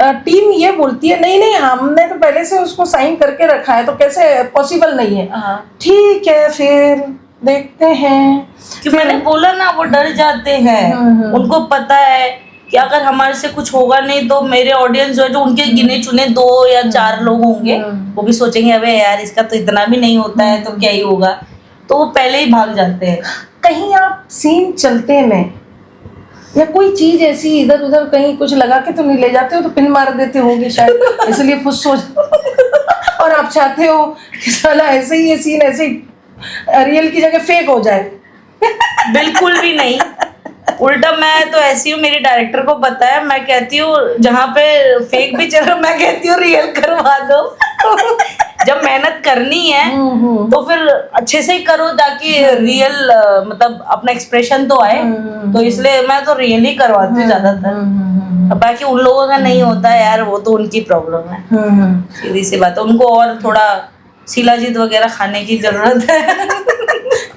टीम ये बोलती है नहीं नहीं हमने तो पहले से उसको साइन करके रखा है तो कैसे पॉसिबल नहीं है। हाँ। ठीक है फिर देखते हैं। कि मैंने बोला ना वो डर जाते हैं। उनको पता है कि अगर हमारे से कुछ होगा नहीं तो मेरे ऑडियंस जो है, जो उनके गिने चुने 2 या 4 लोग होंगे, वो भी सोचेंगे अबे यार इसका तो इतना भी नहीं होता है तो क्या ही होगा, तो वो पहले ही भाग जाते हैं। कहीं आप सीन चलते में या कोई चीज ऐसी इधर उधर कहीं कुछ लगा के तो नहीं ले जाते हो, तो पिन मार देते होंगे शायद, इसलिए फुस हो और आप चाहते हो कि साला ऐसे ही ये सीन ऐसे रियल की जगह फेक हो जाए। बिल्कुल भी नहीं, उल्टा मैं तो ऐसी हूँ, मेरे डायरेक्टर को पता है, मैं कहती हूँ जहाँ पे फेक भी चल रहा मैं कहती हूँ रियल करवा दो। जब मेहनत करनी है तो फिर अच्छे से ही करो ताकि रियल मतलब अपना एक्सप्रेशन तो आए, तो इसलिए मैं तो रियल ही करवाती हूँ ज्यादातर। बाकी उन लोगों का नहीं होता है यार, वो तो उनकी प्रॉब्लम है, सीधी सी बात है। उनको और थोड़ा शिलाजीत वगैरह खाने की जरूरत है।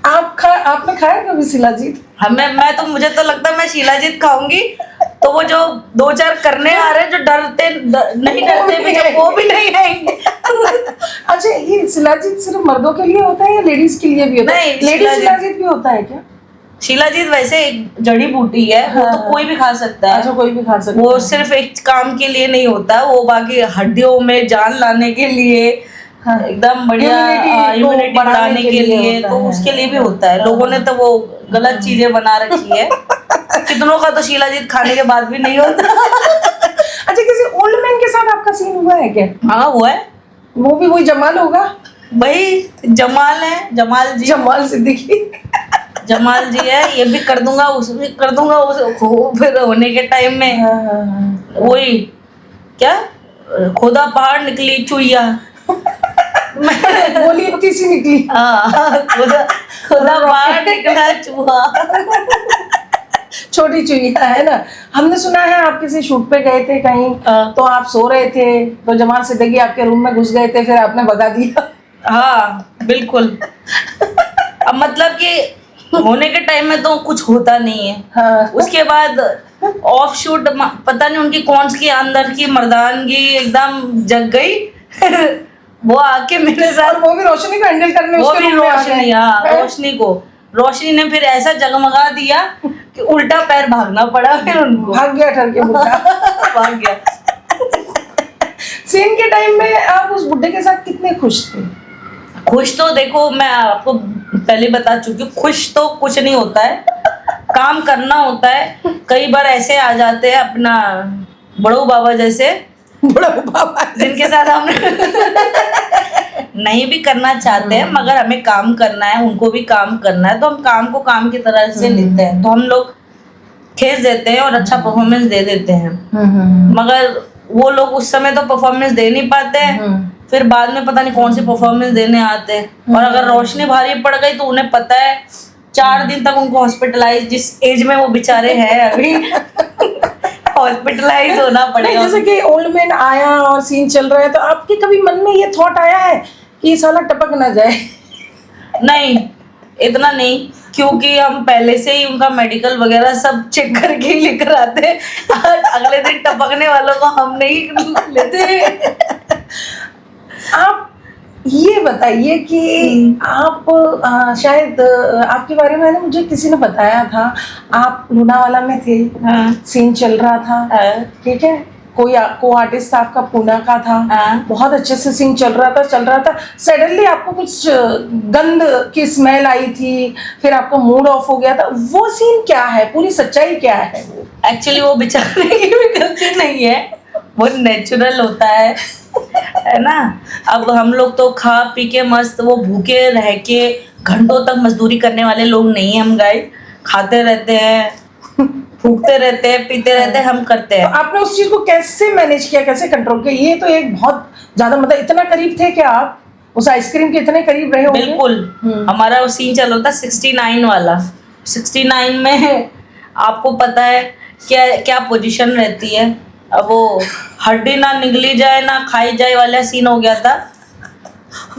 आपने खाया कभी शिलाजीत? मैं तो मुझे तो लगता है मैं शिलाजीत खाऊंगी तो वो जो 2-4 करने आ रहे हैं जो नहीं डरते भी हैं, वो भी नहीं आएंगे। अच्छा, ये शिलाजीत सिर्फ मर्दों के लिए होता है या लेडीज के लिए भी होता है? नहीं, लेडीज शिलाजीत भी होता है क्या? शिलाजीत वैसे एक जड़ी बूटी है, वो तो कोई भी खा सकता है। अच्छा, कोई भी खा सकता है। वो सिर्फ एक काम के लिए नहीं होता, वो बाकी हड्डियों में जान लाने के लिए, एकदम बढ़िया इम्यूनिटी बढ़ाने के लिए, तो उसके लिए भी होता है। लोगों ने तो वो गलत चीजें बना रखी है। कितनों का तो शिलाजीत खाने के बाद भी नहीं होता। अच्छा, किसी ओल्ड मैन के साथ आपका सीन हुआ है क्या? हाँ, हुआ है। वो भी वही जमाल होगा? भाई जमाल है, जमाल जी, जमाल सिद्दीकी। जमाल जी है, ये भी कर दूंगा उस भी कर दूंगा उस, फिर होने के टाइम में वही क्या खोदा पहाड़ निकली चुईया, गोली इतनी सी निकली। हाँ, खुदा बाहर निकला चूहा। छोटी चुईया है ना। हमने सुना है आप किसी शूट पे गए थे कहीं, तो आप सो रहे थे तो जमाल सिद्दीकी आपके रूम में घुस गए थे, फिर आपने भगा दिया। हाँ बिल्कुल। अब मतलब कि होने के टाइम में तो कुछ होता नहीं है। हाँ। उसके बाद ऑफ शूट पता नहीं उनकी कौन सी अंदर की मर्दानगी एकदम जग गई। वो आके मेरे साथ, और वो भी रोशनी को हैंडल करने वो उसके भी रूम में आ रोशनी, गए। हाँ रोशनी ने फिर ऐसा जगमगा दिया कि उल्टा पैर भागना पड़ा फिर उनको। भाग गया ठर के बुढ़ा। भाग गया। सीन के टाइम में आप उस बुड्ढे के साथ कितने खुश थे? खुश तो देखो मैं आपको पहले बता चुकी हूँ, खुश तो कुछ नहीं होता है, काम करना होता है। कई बार ऐसे आ जाते हैं अपना बड़ो बाबा जैसे, बड़ा बाबा जिनके साथ हम नहीं भी करना चाहते हैं मगर हमें काम करना है, उनको भी काम करना है, तो हम काम को काम की तरह से लेते हैं, तो हम लोग खींच देते हैं और अच्छा परफॉर्मेंस दे देते हैं। मगर वो लोग उस समय तो परफॉर्मेंस दे नहीं पाते हैं, फिर बाद में पता नहीं कौन सी परफॉर्मेंस देने आते हैं। और अगर रोशनी भारी पड़ गई तो उन्हें पता है 4 दिन तक उनको हॉस्पिटलाइज, जिस एज में वो बेचारे हैं अभी, हॉस्पिटलाइज होना पड़ेगा। जैसे कि ओल्ड मैन आया और सीन चल रहा है, तो आपके कभी मन में ये थॉट आया है कि ये साला टपक ना जाए? नहीं, इतना नहीं, क्योंकि हम पहले से ही उनका मेडिकल वगैरह सब चेक करके ही लेकर आते हैं। अगले दिन टपकने वालों को हम नहीं लेते। आप ये बताइए कि आप शायद आपके बारे में ना मुझे किसी ने बताया था, आप लोनावाला में थे। हाँ। सीन चल रहा था, हाँ। ठीक है, कोई को आर्टिस्ट आपका पूना का था। हाँ। बहुत अच्छे से सीन चल रहा था। सडनली आपको कुछ गंद की स्मेल आई थी, फिर आपका मूड ऑफ हो गया था। वो सीन क्या है, पूरी सच्चाई क्या है? एक्चुअली वो बेचारे की भी गलती नहीं है, वो नेचुरल होता है ना। अब हम लोग तो खा पी के मस्त, वो भूखे रह के घंटों तक मजदूरी करने वाले लोग नहीं हैं हम गाइस। खाते रहते हैं, फूकते रहते हैं, पीते रहते हैं, हम करते हैं। तो आपने उस चीज को कैसे मैनेज किया, कैसे कंट्रोल किया? ये तो एक बहुत ज्यादा, मतलब इतना करीब थे कि आप उस आइसक्रीम के इतने करीब रहे होंगे। बिल्कुल। हमारा वो सीन चल रहा था 69 वाला। 69 में आपको पता है क्या क्या पोजीशन रहती है। अब वो हड्डी ना निगली जाए ना खाई जाए वाला सीन हो गया था।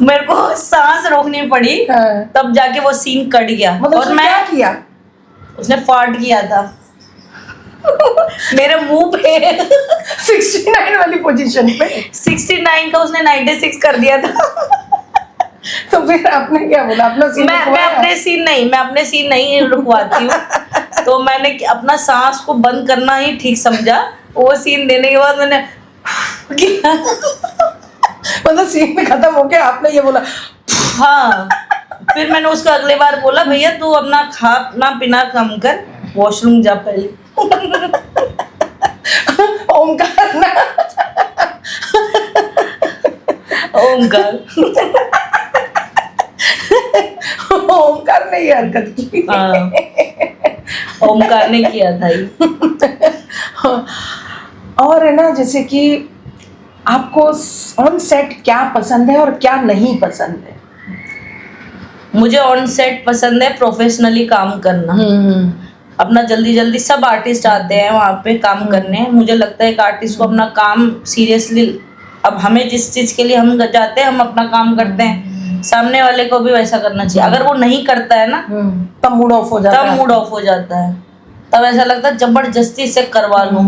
मेरे को सांस रोकनी पड़ी, हाँ। तब जाके वो सीन कट गया। मतलब और मैं क्या किया? उसने फाड़ किया था मेरे मुंह पे। 69 वाली पोजीशन पे 69 का उसने 96 कर दिया था। तो फिर आपने क्या बोला? अपना सीन मैं अपने सीन नहीं रुकवाती हूँ। तो मैंने अपना सांस को बंद करना ही ठीक समझा। वो सीन देने के बाद मैंने किया। मतलब सीन खत्म हो गया, आपने ये बोला? हाँ, फिर मैंने उसको अगले बार बोला, भैया तू अपना खाना पीना कम कर, वॉशरूम जा पहले। ओमकार ना, ओमकार। ओमकार ने ये हरकत की। हाँ, ओमकार ने किया था ये। और है ना, जैसे कि आपको ऑन सेट क्या पसंद है और क्या नहीं पसंद है? मुझे ऑन सेट पसंद है प्रोफेशनली काम करना। अपना जल्दी जल्दी, सब आर्टिस्ट आते हैं वहाँ पे काम करने। मुझे लगता है एक आर्टिस्ट को अपना काम सीरियसली, अब हमें जिस चीज़ के लिए हम जाते हैं हम अपना काम करते हैं, सामने वाले को भी वैसा करना चाहिए। अगर वो नहीं करता है ना, तब मूड ऑफ हो जाता है। तब मूड ऑफ हो जाता है, तब ऐसा लगता है जबरदस्ती से करवा लूं।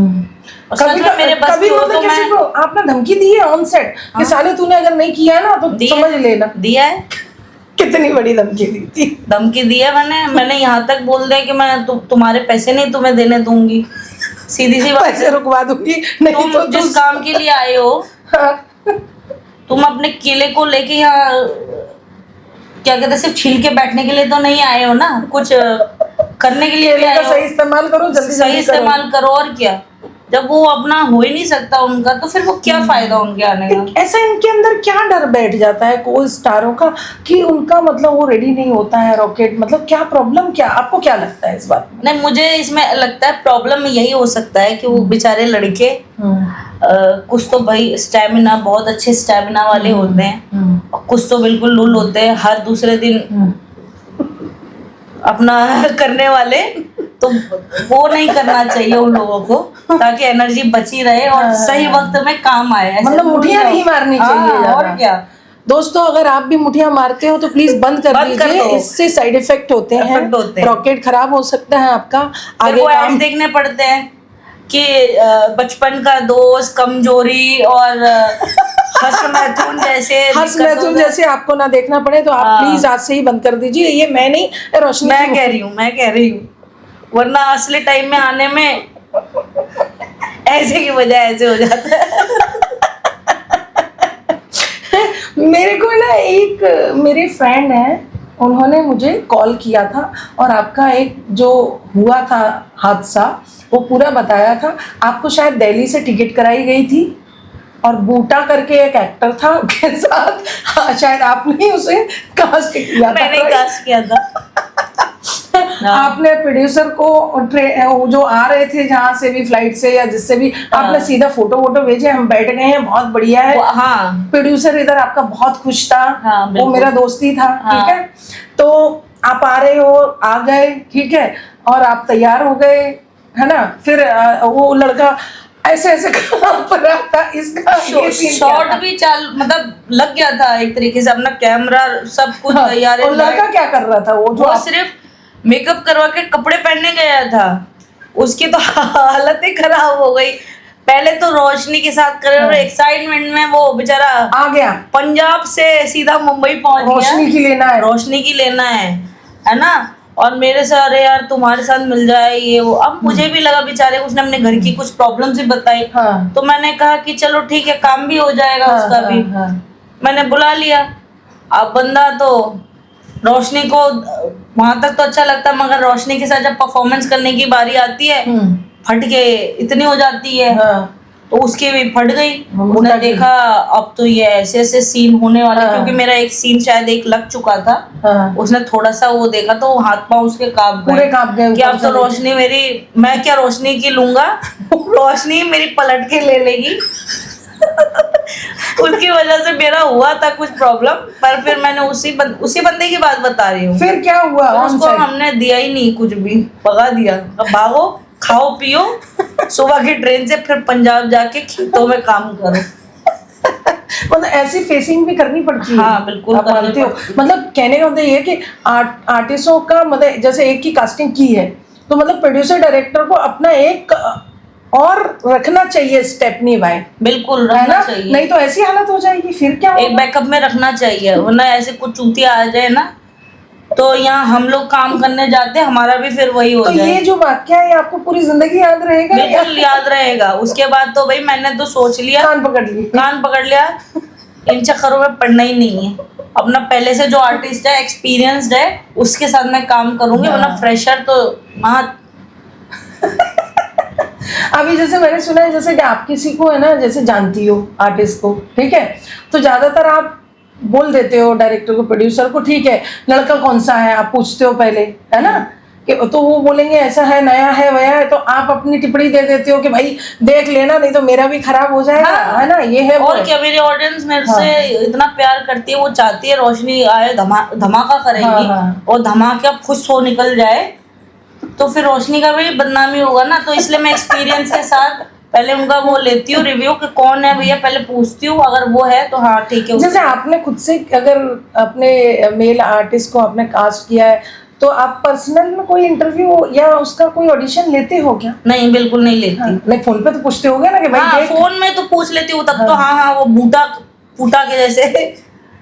और सच में मेरे बस कभी की हो मतलब तो किसी मैं को आपने धमकी दी है ऑन सेट कि साले तूने अगर नहीं किया है ना तो समझ लेना? दिया है। कितनी बड़ी धमकी दी थी? धमकी दी है मैंने यहाँ तक बोल दिया कि मैं तुम्हारे पैसे नहीं तुम्हें देने दूंगी, सीधी सी बात। पैसे रुकवा दूंगी, नहीं तुम तो जिस काम के लिए आए हो, तुम अपने केले को लेके यहाँ क्या कहते हैं, सिर्फ छील के बैठने के लिए तो नहीं आए हो ना, कुछ करने के लिए भी आए हो। सही इस्तेमाल करो, जल्दी सही इस्तेमाल करो। और क्या, जब वो अपना हो ही नहीं सकता उनका, तो फिर वो क्या फायदा उनके आने का? ऐसा इनके अंदर क्या डर बैठ जाता है को स्टारों का कि उनका मतलब वो रेडी नहीं होता है रॉकेट? मतलब क्या प्रॉब्लम, क्या आपको क्या लगता है इस बात में? नहीं, मुझे इसमें लगता है प्रॉब्लम यही हो सकता है कि वो बेचारे लड़के कुछ तो भाई स्टैमिना, बहुत अच्छे स्टैमिना वाले होते हैं, और कुछ तो बिल्कुल लुल होते हैं, हर दूसरे दिन अपना करने वाले। तो वो नहीं करना चाहिए उन लोगों को, ताकि एनर्जी बची रहे और सही वक्त में काम आए। ऐसे मतलब मुठियां नहीं मारनी चाहिए हाँ, ज्यादा। और क्या। दोस्तों अगर आप भी मुठियां मारते हो तो प्लीज बंद कर बंद कर दीजिए, दो। इससे साइड इफेक्ट होते हैं, रॉकेट खराब हो सकता है आपका। फिर आगे वो एड्स काम देखने पड़ते हैं कि बचपन का दोस्त, कमजोरी और हर्ष मैथुन जैसे हर्ष दिक्कतों मैथुन का- जैसे आपको ना देखना पड़े तो आप हाँ। प्लीज आज से ही बंद कर दीजिए। ये मैं नहीं, रोशनी मैं की कह रही हूँ, वरना असली टाइम में आने में ऐसे की वजह ऐसे हो जाता है। मेरे को ना एक मेरे फ्रेंड है, उन्होंने मुझे कॉल किया था और आपका एक जो हुआ था हादसा वो पूरा बताया था। आपको शायद दिल्ली से टिकट कराई गई थी और बूटा करके एक एक्टर था के साथ, हाँ, शायद आपने उसे कास्ट किया था। मैंने कास्ट किया था। आपने प्रोड्यूसर को जो आ रहे थे जहाँ से भी, फ्लाइट से या जिससे भी, आपने सीधा फोटो वोटो भेजे, हम बैठ गए हैं, बहुत बढ़िया है। हाँ, प्रोड्यूसर इधर आपका बहुत खुश था। हाँ, वो बिल्कुल। मेरा दोस्त ही था। हाँ। ठीक है, तो आप आ रहे हो, आ गए, ठीक है, और आप तैयार हो गए, है ना। फिर वो लड़का ऐसे ऐसे कांप रहा था, इसका ये scene क्या शॉट था? भी मतलब लग गया था एक तरीके से, अपना कैमरा सब कुछ हाँ, तैयार और लड़का क्या कर रहा था? वो जो वो सिर्फ मेकअप करवा के कपड़े पहनने गया था, उसकी तो हालत ही खराब हो गई। पहले तो रोशनी के साथ करे और एक्साइटमेंट में वो बेचारा आ गया, पंजाब से सीधा मुंबई पहुंच गया। रोशनी की लेना है, रोशनी की लेना है ना। और मेरे से अरे यार तुम्हारे साथ मिल जाए ये वो। अब मुझे भी लगा बेचारे, उसने अपने घर की कुछ प्रॉब्लम भी बताई। हाँ। तो मैंने कहा कि चलो ठीक है, काम भी हो जाएगा हाँ, उसका भी। हाँ। मैंने बुला लिया। अब बंदा तो रोशनी को वहां तक तो अच्छा लगता, मगर रोशनी के साथ जब परफॉर्मेंस करने की बारी आती है, फट के इतनी हो जाती है। हाँ। तो उसकी भी फट गई। मुंडा उसने की। देखा अब तो ये ऐसे ऐसे सीन होने वाले, हाँ। क्योंकि मेरा एक सीन शायद एक लग चुका था। हाँ। उसने थोड़ा सा वो देखा तो हाथ पांव उसके कांप पूरे कांप गए कि ऊपर अब तो से। रोशनी मेरी, मैं क्या रोशनी की लूंगा, रोशनी मेरी पलट के ले लेगी। उसकी वजह से मेरा हुआ था कुछ प्रॉब्लम, पर फिर मैंने उसी बंदे की बात बता रही हूँ। फिर क्या हुआ? उसको हमने दिया ही नहीं कुछ भी, भगा दिया। अब भागो, खाओ पियो, सुबह की ट्रेन से फिर पंजाब जाके खेतों में काम करो। मतलब ऐसी फेसिंग भी करनी पड़ती है। हाँ, बिल्कुल आप करनी मानते हो? पड़ती है। मतलब कहने का मतलब ये है कि आर्टिस्टों का मतलब जैसे एक की कास्टिंग की है तो मतलब प्रोड्यूसर डायरेक्टर को अपना एक और रखना चाहिए स्टेप नहीं भाई, बिल्कुल है रखना ना? चाहिए। नहीं तो ऐसी हालत हो जाएगी, फिर क्या एक होगा? बैकअप में रखना चाहिए, वरना ऐसे कुछ चूतिया आ जाए ना, तो यहाँ हम लोग काम करने जाते, हमारा भी फिर वही हो तो जाए। ये जो वाक्य है ये आपको पूरी जिंदगी याद रहेगा? बिल्कुल याद रहेगा। उसके बाद तो भाई मैंने तो सोच लिया, कान पकड़ लिया, इन चक्करों में पढ़ना ही नहीं है। अपना पहले से जो आर्टिस्ट है, एक्सपीरियंस्ड है, उसके साथ मैं काम करूंगी, वरना फ्रेशर तो अभी जैसे मैंने सुना है जैसे कि आप किसी को है ना जैसे जानती हो आर्टिस्ट को, ठीक है, तो ज्यादातर आप बोल देते हो डायरेक्टर को, प्रोड्यूसर को, ठीक है, लड़का कौन सा है आप पूछते हो पहले, है ना, कि तो वो बोलेंगे ऐसा है, नया है, वया है, तो आप अपनी टिप्पणी दे देते हो कि भाई देख लेना, नहीं तो मेरा भी खराब हो जाएगा। हाँ, है ना, ये है। और क्या, मेरी ऑडियंस मेरे से इतना प्यार करती है, वो चाहती है रोशनी आए, धमाका करेगी। हाँ। और धमाका खुश हो निकल जाए, तो फिर रोशनी का भी बदनामी होगा ना। तो इसलिए मैं एक्सपीरियंस के साथ पहले उनका वो लेती हूँ रिव्यू कि कौन है भैया, पहले पूछती हूँ, अगर वो है तो हाँ ठीक है। जैसे आपने खुद से अगर अपने मेल आर्टिस्ट को आपने कास्ट किया है तो आप पर्सनल में कोई इंटरव्यू या उसका कोई ऑडिशन लेते हो क्या? नहीं, बिल्कुल नहीं लेती। हाँ, नहीं, फोन पे तो पूछते होगे ना कि भाई हाँ, देख। फोन में तो पूछ लेती हूँ तब तो। हाँ, वो फूटा के जैसे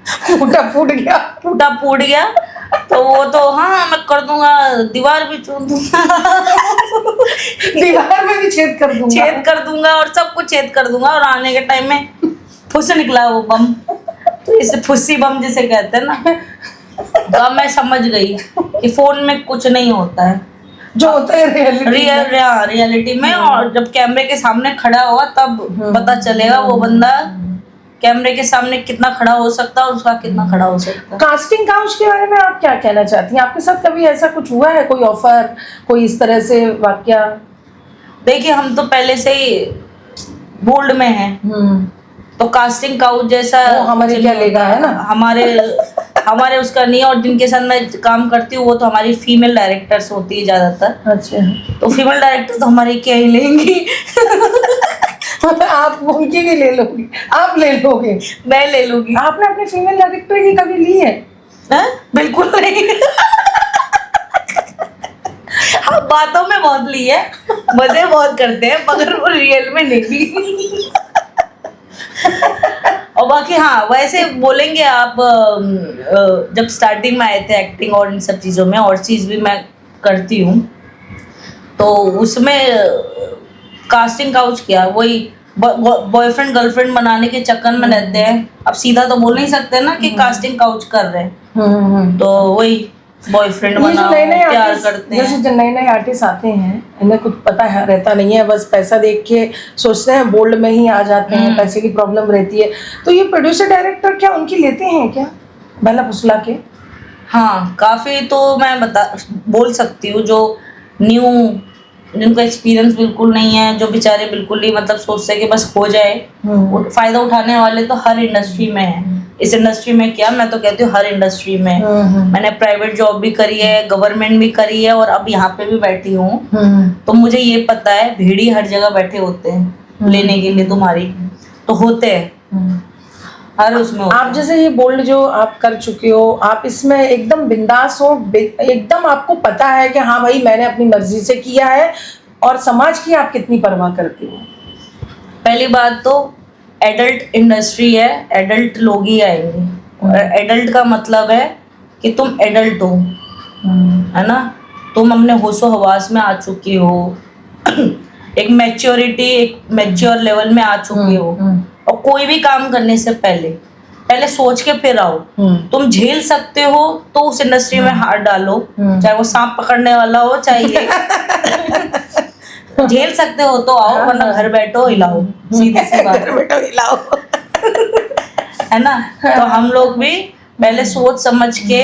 फूट गया, फूट गया, तो वो तो हाँ मैं कर दूंगा, दीवार भी चून दूंगा, दीवार में भी छेद कर दूंगा और सब कुछ छेद कर दूंगा। और आने के टाइम में फुस निकला वो बम, तो इसे फुस्सी बम जिसे कहते हैं ना। तो अब मैं समझ गई कि फोन में कुछ नहीं होता है, जो होता है रियलिटी में। और जब कैमरे के सामने खड़ा हुआ तब पता चलेगा वो बंदा कैमरे के सामने कितना खड़ा हो सकता है और उसका कितना खड़ा हो सकता है। कास्टिंग काउच के बारे में आप क्या कहना चाहती हैं? आपके साथ कभी ऐसा कुछ हुआ है, कोई ऑफर, कोई इस तरह से वाकया? देखिए, हम तो पहले से ही बोल्ड में है, तो कास्टिंग काउच जैसा वो हमारे क्या लेगा, है ना? हमारे उसका नहीं है। और जिनके साथ मैं काम करती हूँ वो तो हमारी फीमेल डायरेक्टर्स होती है ज्यादातर। अच्छा। तो फीमेल डायरेक्टर तो हमारे क्या ही लेंगी। आप उनकी भी ले लोगे, आप ले लोगे? मैं ले लूंगी। आपने अपने फीमेल डायरेक्टर की कभी ली है? बिल्कुल नहीं। हाँ, बातों में बहुत ली है, मजे बहुत करते हैं, मगर वो रियल में नहीं ली। और बाकी हाँ, वैसे बोलेंगे आप, जब स्टार्टिंग में आए थे एक्टिंग और इन सब चीज़ों में, और चीज़ भी मैं करती हूँ, तो उसमें कास्टिंग काउच किया, वही बॉयफ्रेंड गर्लफ्रेंड बनाने के चक्कर में रहते हैं। अब सीधा तो बोल नहीं सकते ना कि कास्टिंग काउच कर रहे हैं, तो वही बॉयफ्रेंड बनाओ, प्यार करते हैं। जैसे जो नए नए आर्टिस्ट आते हैं, इन्हें कुछ पता है रहता नहीं है, बस पैसा देख के सोचते हैं बोल्ड में ही आ जाते हैं, पैसे की प्रॉब्लम रहती है। तो ये प्रोड्यूसर डायरेक्टर क्या उनकी लेते हैं क्या, बहला फुसला के? हाँ, काफ़ी तो मैं बोल सकती हूँ, जो न्यू, जिनको एक्सपीरियंस बिल्कुल नहीं है, जो बेचारे बिल्कुल ही मतलब सोचते हैं कि बस हो जाए, फायदा उठाने वाले तो हर इंडस्ट्री में है। इस इंडस्ट्री में क्या, मैं तो कहती हूँ हर इंडस्ट्री में। मैंने प्राइवेट जॉब भी करी है, गवर्नमेंट भी करी है, और अब यहाँ पे भी बैठी हूँ, तो मुझे ये पता है भेड़ी हर जगह बैठे होते हैं लेने के लिए तुम्हारी, तो होते हैं हर उसमें होते आप जैसे ये बोल्ड जो आप कर चुके हो, आप इसमें एकदम बिंदास हो, एकदम आपको पता है कि हाँ भाई मैंने अपनी मर्जी से किया है, और समाज की आप कितनी परवाह करती हो? पहली बात तो एडल्ट इंडस्ट्री है, एडल्ट लोग ही आएंगे। एडल्ट का मतलब है कि तुम एडल्ट हो, है ना, तुम अपने होशो हवास में आ चुके हो, एक मैच्योरिटी, एक मैच्योर लेवल में आ चुके हो। और कोई भी काम करने से पहले सोच के फिर आओ। तुम झेल सकते हो तो उस इंडस्ट्री में हाथ डालो, चाहे वो सांप पकड़ने वाला हो, चाहे ये। झेल सकते हो तो आओ, वरना घर बैठो हिलाओ, सीधी सी बात। घर बैठो हिलाओ। है ना? तो हम लोग भी पहले सोच समझ के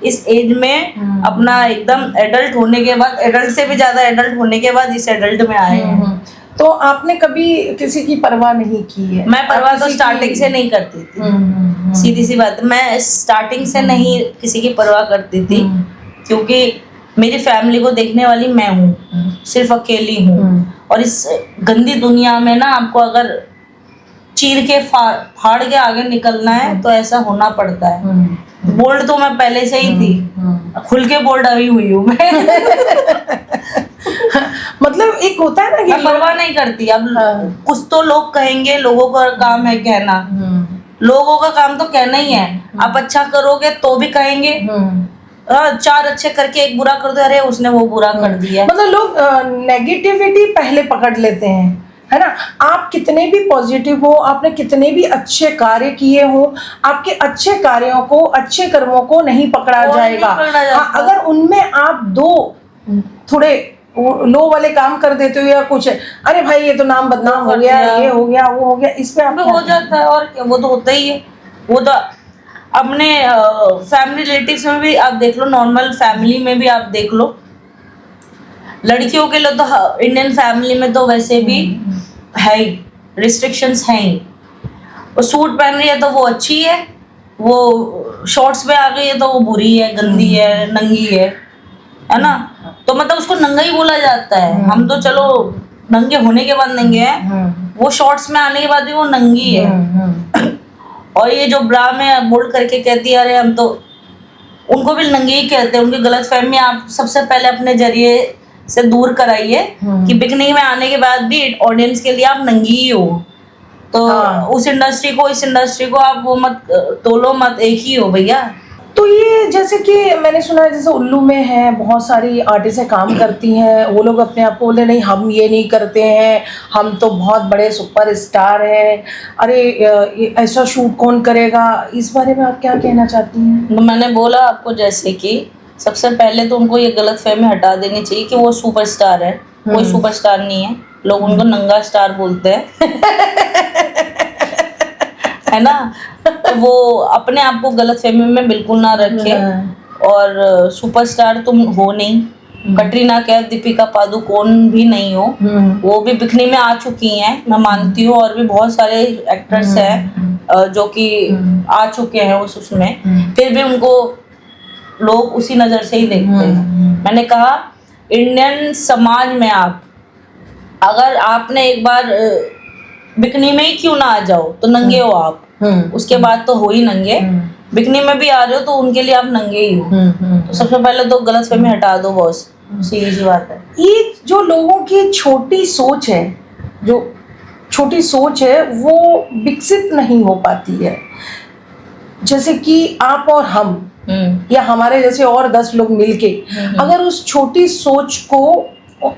इस एज में अपना एकदम एडल्ट होने के बाद, एडल्ट से भी ज्यादा एडल्ट होने के बाद इस एडल्ट में आए हैं। तो आपने कभी किसी की परवाह नहीं की है? मैं परवाह तो स्टार्टिंग से नहीं करती थी, सीधी सी बात। मैं स्टार्टिंग से नहीं किसी की परवाह करती थी, क्योंकि मेरी फैमिली को देखने वाली मैं हूँ, सिर्फ अकेली हूँ। और इस गंदी दुनिया में ना आपको अगर चीर के फाड़ के आगे निकलना है तो ऐसा होना पड़ता है। बोल्ड तो मैं पहले से ही थी, खुल के बोल्ड अभी हुई हूँ मैं। मतलब एक होता है ना कि परवाह नहीं करती। अब कुछ तो लोग कहेंगे, लोगों का काम है कहना, लोगों का काम तो कहना ही है। आप अच्छा करोगे तो भी कहेंगे, चार अच्छे करके एक बुरा कर दो, अरे उसने वो बुरा कर दिया। मतलब लोग नेगेटिविटी पहले पकड़ लेते हैं, है ना। आप कितने भी पॉजिटिव हो, आपने कितने भी अच्छे कार्य किए हो, आपके अच्छे कार्यों को, अच्छे कर्मों को नहीं पकड़ा जाएगा। हाँ, अगर उनमें आप दो थोड़े लो वाले काम कर देते हो या कुछ, अरे भाई ये तो नाम बदनाम हो गया, ये हो गया, वो हो गया, इस पे आप हो जाता है। और क्या, वो तो होता ही है। वो तो अपने फैमिली रिलेटिव्स में भी आप देख लो, नॉर्मल फैमिली में भी आप देख लो, लड़कियों के लिए तो इंडियन फैमिली में तो वैसे भी है ही, रिस्ट्रिक्शंस हैं ही। वो सूट पहन रही है तो वो अच्छी है, वो शॉर्ट्स में आ गई है तो वो बुरी है, गंदी है, नंगी है ना। तो मतलब उसको नंगा ही बोला जाता है। हम तो चलो नंगे होने के बाद नंगे हैं, वो शॉर्ट्स में आने के बाद भी वो नंगी है। और ये जो ब्रा में बोल्ड करके कहती है, अरे हम तो, उनको भी नंगे ही कहते हैं। उनकी गलतफहमी आप सबसे पहले अपने जरिए से दूर कराइए कि बिकनिंग में आने के बाद भी ऑडियंस के लिए आप नंगी ही हो। तो उस इंडस्ट्री को, इस इंडस्ट्री को आप वो मत तोलो मत, एक ही हो भैया। तो ये जैसे कि मैंने सुना है, जैसे उल्लू में है, बहुत सारी आर्टिस्टें काम करती हैं, वो लोग अपने आप को बोले नहीं हम ये नहीं करते हैं, हम तो बहुत बड़े सुपर स्टार हैं, अरे ऐसा शूट कौन करेगा। इस बारे में आप क्या कहना चाहती हैं? तो मैंने बोला आपको, जैसे कि सबसे पहले तो उनको ये गलतफहमी हटा देनी चाहिए कि वो सुपरस्टार है। कोई सुपरस्टार नहीं है, लोग उनको नंगा स्टार बोलते हैं। है ना। तो वो अपने आप को गलतफहमी में बिल्कुल ना रखे, और सुपरस्टार तुम हो नहीं, कटरीना कैफ, दीपिका पादुकोण भी नहीं हो, वो भी बिकनी में आ चुकी हैं, मैं मानती हूँ। और भी बहुत सारे एक्टर्स हैं जो कि आ चुके हैं उसमें, फिर भी उनको लोग उसी नज़र से ही देखते हैं। मैंने कहा इंडियन समाज में आप अगर आपने एक बार बिकनी में ही क्यों ना आ जाओ तो नंगे हो आप, उसके बाद तो हो ही नंगे। बिकनी में भी आ रहे हो तो उनके लिए आप नंगे ही हो। तो सबसे पहले तो गलतफहमी हटा दो बॉस, सीधी सी बात है। ये जो लोगों की छोटी सोच है, जो छोटी सोच है वो विकसित नहीं हो पाती है। जैसे कि आप और हम या हमारे जैसे और 10 लोग मिलके अगर उस छोटी सोच को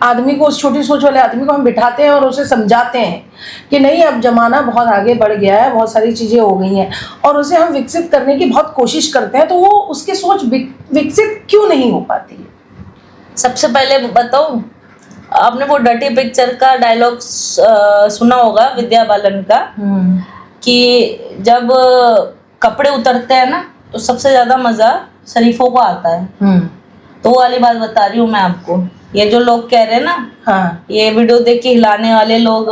आदमी को, उस छोटी सोच वाले आदमी को हम बिठाते हैं और उसे समझाते हैं कि नहीं अब ज़माना बहुत आगे बढ़ गया है, बहुत सारी चीज़ें हो गई हैं, और उसे हम विकसित करने की बहुत कोशिश करते हैं, तो वो उसकी सोच विकसित क्यों नहीं हो पाती है? सबसे पहले बताऊं, आपने वो डर्टी पिक्चर का डायलॉग सुना होगा विद्या बालन का, कि जब कपड़े उतरते हैं ना तो सबसे ज़्यादा मज़ा शरीफों को आता है। तो वो वाली बात बता रही हूँ मैं आपको। ये जो लोग कह रहे हैं ना, हाँ, ये वीडियो देख के हिलाने वाले लोग,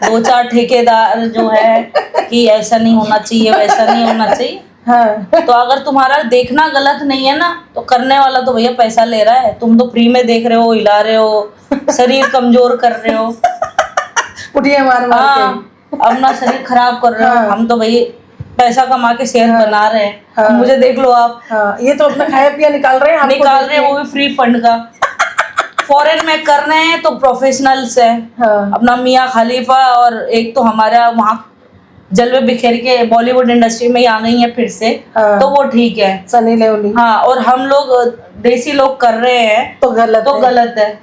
2-4 ठेकेदार जो है कि ऐसा नहीं होना चाहिए, वैसा नहीं होना चाहिए। हाँ। तो अगर तुम्हारा देखना गलत नहीं है ना, तो करने वाला तो भैया पैसा ले रहा है। तुम तो फ्री में देख रहे हो, हिला रहे हो, शरीर कमजोर कर रहे हो, उठिए मार मार के। हाँ, अपना शरीर खराब कर रहे हो। हाँ। हम तो भाई पैसा कमा के सेहत बना रहे हैं। हाँ। मुझे देख लो आप। हाँ, ये तो अपना खाया पिया निकाल रहे हैं, आपको निकाल देख रहे हैं, वो भी फ्री फंड का। फॉरेन में कर रहे हैं तो प्रोफेशनल्स है। हाँ। अपना मियाँ खलीफा, और एक तो हमारा वहाँ जलवे बिखेर के बॉलीवुड इंडस्ट्री में ही आ गई है फिर से। हाँ। तो वो ठीक है, सनी लेओनी। हाँ। और हम लोग देसी लोग कर रहे हैं तो गलत है।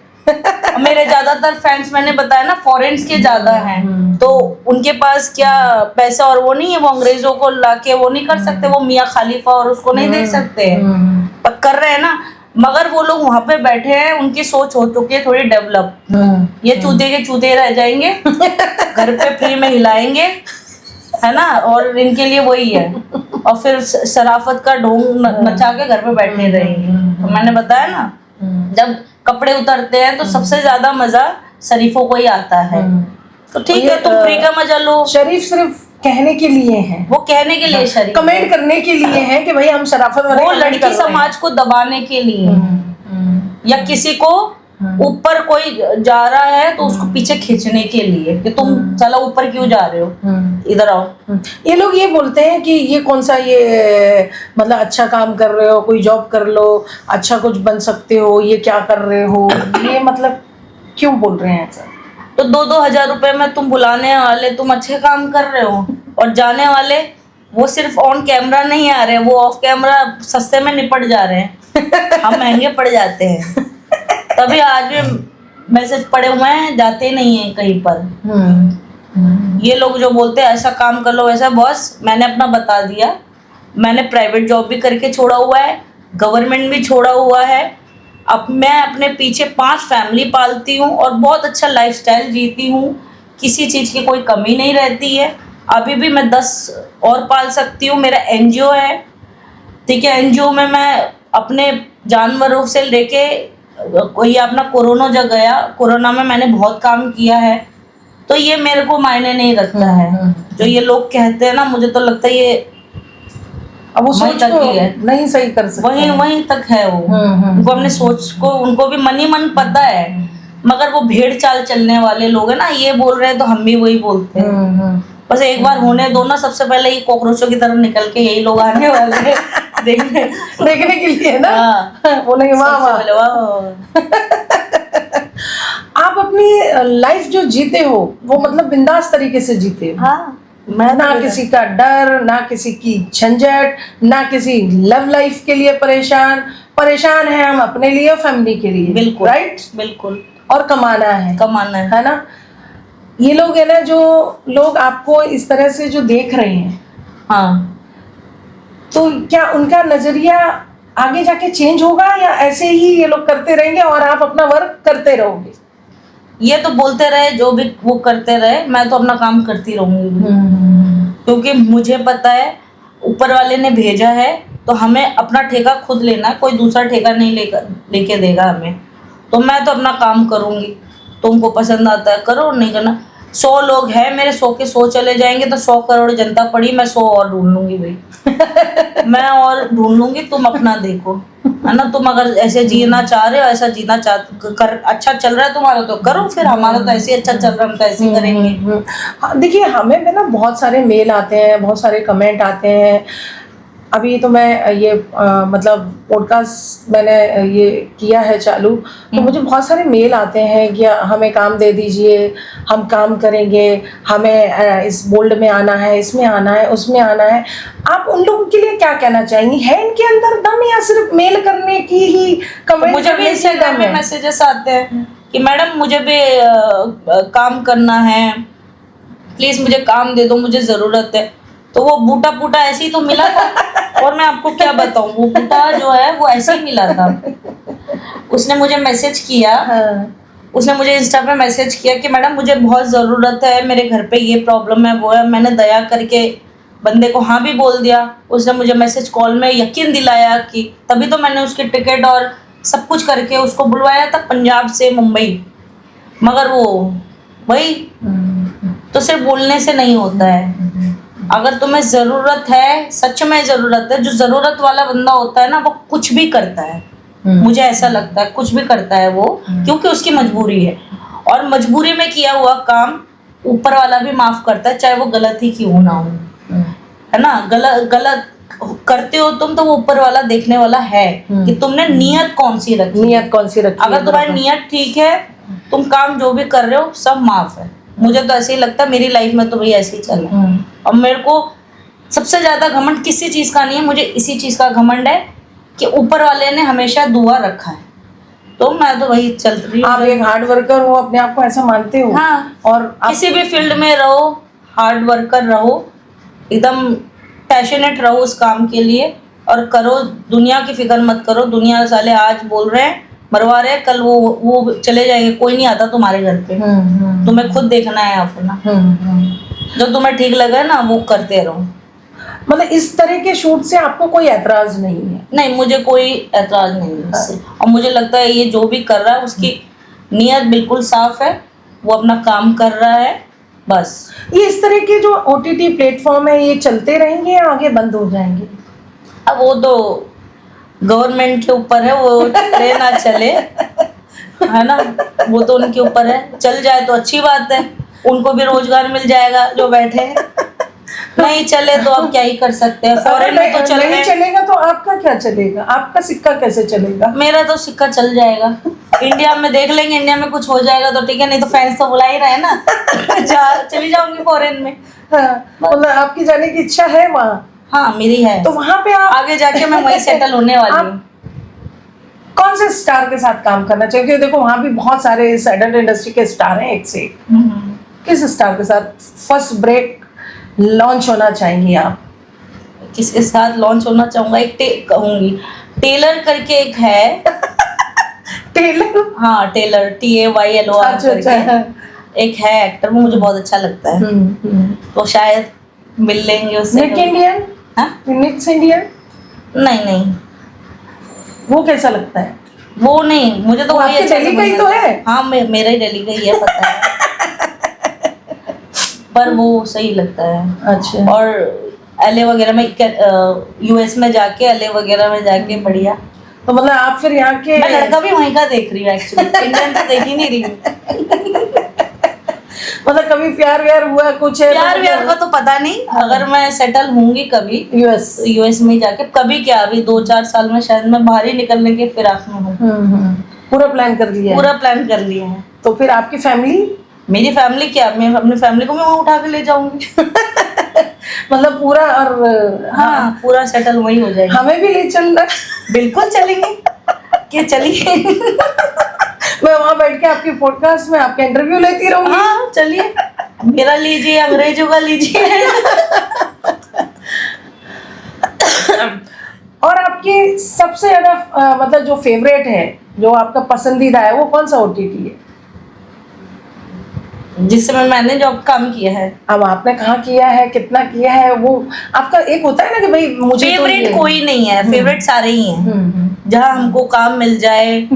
मेरे ज्यादातर फैंस, मैंने बताया ना, फॉरेन्स के ज्यादा हैं। तो उनके पास क्या पैसा और वो नहीं है, वो अंग्रेजों को लाके वो नहीं कर सकते, वो मियाँ खलीफा और उसको नहीं देख सकते हैं, पर कर रहे हैं ना। मगर वो लोग वहां पे बैठे हैं, उनकी सोच हो चुकी है थोड़ी डेवलप। ये चूते के चूते रह जाएंगे, घर पे फ्री में हिलाएंगे, है ना, और इनके लिए वही है। और फिर शराफत का ढोंग नचा के घर पे बैठे रहेंगे। तो मैंने बताया ना, जब कपड़े उतरते हैं तो सबसे ज्यादा मजा शरीफों को ही आता है। तो ठीक है, तुम फ्री का मजा लो। शरीफ सिर्फ कहने के लिए है, वो कहने के लिए शरीफ, कमेंट करने के लिए है कि भाई हम शराफत वाले, वो लड़की समाज को दबाने के लिए, या किसी को ऊपर कोई जा रहा है तो उसको पीछे खींचने के लिए कि तुम चलो ऊपर क्यों जा रहे हो, इधर आओ। ये लोग ये बोलते हैं कि ये कौन सा, ये मतलब अच्छा काम कर रहे हो, कोई जॉब कर लो, अच्छा कुछ बन सकते हो, ये क्या कर रहे हो, ये मतलब क्यों बोल रहे हैं ऐसा? तो 2-2 हजार रुपए में तुम बुलाने वाले तुम अच्छे काम कर रहे हो, और जाने वाले वो सिर्फ ऑन कैमरा नहीं आ रहे, वो ऑफ कैमरा सस्ते में निपट जा रहे हैं। हम महंगे पड़ जाते हैं। तभी आज भी मैसेज पड़े हुए हैं, जाते नहीं हैं कहीं पर। ये लोग जो बोलते हैं ऐसा काम कर लो, वैसा, बॉस मैंने अपना बता दिया। मैंने प्राइवेट जॉब भी करके छोड़ा हुआ है, गवर्नमेंट भी छोड़ा हुआ है। अब मैं अपने पीछे 5 फैमिली पालती हूँ और बहुत अच्छा लाइफस्टाइल जीती हूँ, किसी चीज़ की कोई कमी नहीं रहती है। अभी भी मैं 10 और पाल सकती हूँ। मेरा एनजीओ है, ठीक है। एनजीओ में मैं अपने जानवरों से लेके कोई अपना कोरोना जब गया, कोरोना में मैंने बहुत काम किया है। तो ये मेरे को मायने नहीं रखता है जो ये लोग कहते हैं ना, मुझे तो लगता है ये अब वो सोच को नहीं सही कर सकते, वहीं तक है वो। उनको अपने सोच को, उनको भी मन ही मन पता है, मगर वो भेड़ चाल चलने वाले लोग हैं ना, ये बोल रहे हैं तो हम भी वही बोलते हैं। बस एक बार होने दो ना, सबसे पहले ये कॉकरोचों की तरफ निकल के यही लोग आने वाले हैं देखने के लिए ना। बोलेंगे वाह वाह। आप अपनी लाइफ जो जीते हो वो मतलब बिंदास तरीके से जीते हो। हाँ, ना किसी का डर, ना किसी की झंझट, ना किसी लव लाइफ के लिए परेशान है हम अपने लिए, फैमिली के लिए। बिल्कुल राइट, बिल्कुल। और कमाना है ना। ये लोग है ना, जो लोग आपको इस तरह से जो देख रहे हैं, हाँ, तो क्या उनका नजरिया आगे जाके चेंज होगा, या ऐसे ही ये लोग करते रहेंगे और आप अपना वर्क करते रहोगे? ये तो बोलते रहे, जो भी वो करते रहे, मैं तो अपना काम करती रहूंगी। क्योंकि मुझे पता है ऊपर वाले ने भेजा है तो हमें अपना ठेका खुद लेना है, कोई दूसरा ठेका नहीं लेके देगा हमें। तो मैं तो अपना काम करूँगी, तुमको पसंद आता है करो, नहीं करना। 100 लोग हैं मेरे, 100 के 100 चले जाएंगे तो 100 करोड़ जनता पड़ी, मैं 100 और ढूंढ लूंगी भाई। मैं और ढूंढ लूंगी, तुम अपना देखो, है ना। तुम अगर ऐसे जीना चाह रहे हो, ऐसा जीना कर अच्छा चल रहा है तुम्हारा तो करो, फिर हमारा तो ऐसे ही अच्छा चल रहा है, हम तो ऐसे ही करेंगे। हाँ, देखिए हमें भी ना बहुत सारे मेल आते हैं, बहुत सारे कमेंट आते हैं। अभी तो मैं ये मतलब पॉडकास्ट मैंने ये किया है चालू, तो मुझे बहुत सारे मेल आते हैं कि हमें काम दे दीजिए, हम काम करेंगे, हमें इस बोल्ड में आना है, इसमें आना है, उसमें आना है। आप उन लोगों के लिए क्या कहना चाहेंगी? है इनके अंदर दम या सिर्फ मेल करने की ही, कमेंट मुझे भी इंस्टाग्राम में मैसेजेस आते हैं कि मैडम मुझे भी काम करना है, प्लीज मुझे काम दे दो, मुझे जरूरत है। तो वो बूटा पूटा ऐसे ही तो मिला था, और मैं आपको क्या बताऊं, वो बूटा जो है वो ऐसे ही मिला था। उसने मुझे मैसेज किया, उसने मुझे इंस्टा पे मैसेज किया कि मैडम मुझे बहुत ज़रूरत है, मेरे घर पे ये प्रॉब्लम है वो है। मैंने दया करके बंदे को हाँ भी बोल दिया। उसने मुझे मैसेज कॉल में यकीन दिलाया कि, तभी तो मैंने उसकी टिकट और सब कुछ करके उसको बुलवाया था पंजाब से मुंबई। मगर वो भाई, तो सिर्फ बोलने से नहीं होता है। अगर तुम्हें ज़रूरत है, सच में ज़रूरत है, जो ज़रूरत वाला बंदा होता है ना, वो कुछ भी करता है। मुझे ऐसा लगता है कुछ भी करता है वो, क्योंकि उसकी मजबूरी है, और मजबूरी में किया हुआ काम ऊपर वाला भी माफ करता है, चाहे वो गलत ही क्यों ना हो, है ना। गलत करते हो तुम तो वो ऊपर वाला देखने वाला है कि तुमने नियत कौन सी रखी। अगर तुम्हारी नियत ठीक है, तुम काम जो भी कर रहे हो सब माफ है। मुझे तो ऐसे ही लगता है, मेरी लाइफ में तो भाई ऐसे ही चल रहा है। और मेरे को सबसे ज्यादा घमंड किसी चीज का नहीं है, मुझे इसी चीज का घमंड है कि ऊपर वाले ने हमेशा दुआ रखा है, तो मैं तो वही चल रही हूँ। आप एक हार्ड वर्कर हो, अपने आप को ऐसा मानते हो? हाँ, और किसी भी फील्ड में रहो, हार्ड वर्कर रहो, एकदम पैशनेट रहो उस काम के लिए, और करो। दुनिया की फिक्र मत करो। दुनिया साले आज बोल रहे हैं, मरवा रहे हैं, कल वो चले जाएंगे, कोई नहीं आता तुम्हारे घर पे। तुम्हें खुद देखना है अपना, जो तुम्हें ठीक लगे ना वो करते रहो। मतलब इस तरह के शूट से आपको कोई ऐतराज नहीं है? नहीं, मुझे कोई ऐतराज नहीं है इससे। और मुझे लगता है ये जो भी कर रहा है उसकी नीयत बिल्कुल साफ है, वो अपना काम कर रहा है बस। ये इस तरह के जो OTT प्लेटफॉर्म है, ये चलते रहेंगे या आगे बंद हो जाएंगे? अब वो तो गवर्नमेंट के ऊपर है, वो चले ना चले, है ना, वो तो उनके ऊपर है। चल जाए तो अच्छी बात है, उनको भी रोजगार मिल जाएगा जो बैठे हैं। नहीं चले तो अब क्या ही कर सकते हैं। फॉरेन में तो चल रहे हैं। चलेगा तो आपका क्या चलेगा? आपका सिक्का कैसे चलेगा? मेरा तो सिक्का चल जाएगा। इंडिया में देख लेंगे, इंडिया में कुछ हो जाएगा तो ठीक है, नहीं तो फैंस तो बुला ही रहे ना। चली जाऊंगी फॉरेन में। हाँ, मतलब आपकी जाने की इच्छा है वहाँ? हाँ मेरी है। तो वहाँ पे आप आगे जाके मैं वहीं सेटल होने वाली हूँ। कौन से स्टार के साथ काम करना चाहिए? क्योंकि देखो वहाँ भी बहुत सारे इस एडल्ट इंडस्ट्री के स्टार हैं, एक से एक। किस स्टार के साथ फर्स्ट ब्रेक लॉन्च होना चाहेंगी आप? किसके साथ लॉन्च होना चाहूंगा? कहूंगी टेलर करके एक है। टेलर? हाँ टेलर, TAYLOR करके एक है एक्टर, वो मुझे बहुत अच्छा लगता है। तो शायद मिल लेंगे उससे। निक इंडियन? हाँ, निक्स इंडियन? नहीं, वो कैसा लगता है? वो नहीं, मुझे तो वही अच्छा दिल्ली का ही तो है। हाँ मेरा ही दिल्ली का ही है, पता है। पर वो सही लगता है। अच्छा। और LA वगैरह में, US में जाके, LA वगैरह में जाके बढ़िया। तो मतलब आप फिर यहाँ के, मैं लड़का भी वहीं का देख रही हूँ एक्चुअली, इंडियन तो देख ही नहीं रही हूँ। मतलब कभी प्यार व्यार हुआ कुछ है? प्यार व्यार का तो पता नहीं, अगर मैं सेटल होंगी कभी US में जाके, कभी क्या, अभी 2-4 साल में शायद मैं बाहर ही निकलने के फिराक में हूँ। पूरा प्लान कर लिया है? पूरा प्लान कर लिया है। तो फिर आपकी फैमिली? मेरी फैमिली क्या, मैं अपनी फैमिली को मैं वहाँ उठा के ले जाऊंगी। मतलब पूरा, और हाँ पूरा सेटल वही हो जाएगा। हमें भी ले चलना? बिल्कुल चलेंगे, क्या चलिए। मैं वहाँ बैठ के आपकी पॉडकास्ट में आपका इंटरव्यू लेती रहूंगी। हाँ चलिए, मेरा लीजिए, अंग्रेजों का लीजिए। और आपकी सबसे ज्यादा मतलब जो फेवरेट है, जो आपका पसंदीदा है, वो कौन सा OTT है? जिस समय मैंने जॉब काम किया है। अब आपने कहाँ किया है, कितना किया है, वो आपका एक होता है ना कि भाई मुझे तो फेवरेट ये कोई नहीं है, फेवरेट सारे ही हैं। जहाँ हमको काम मिल जाए,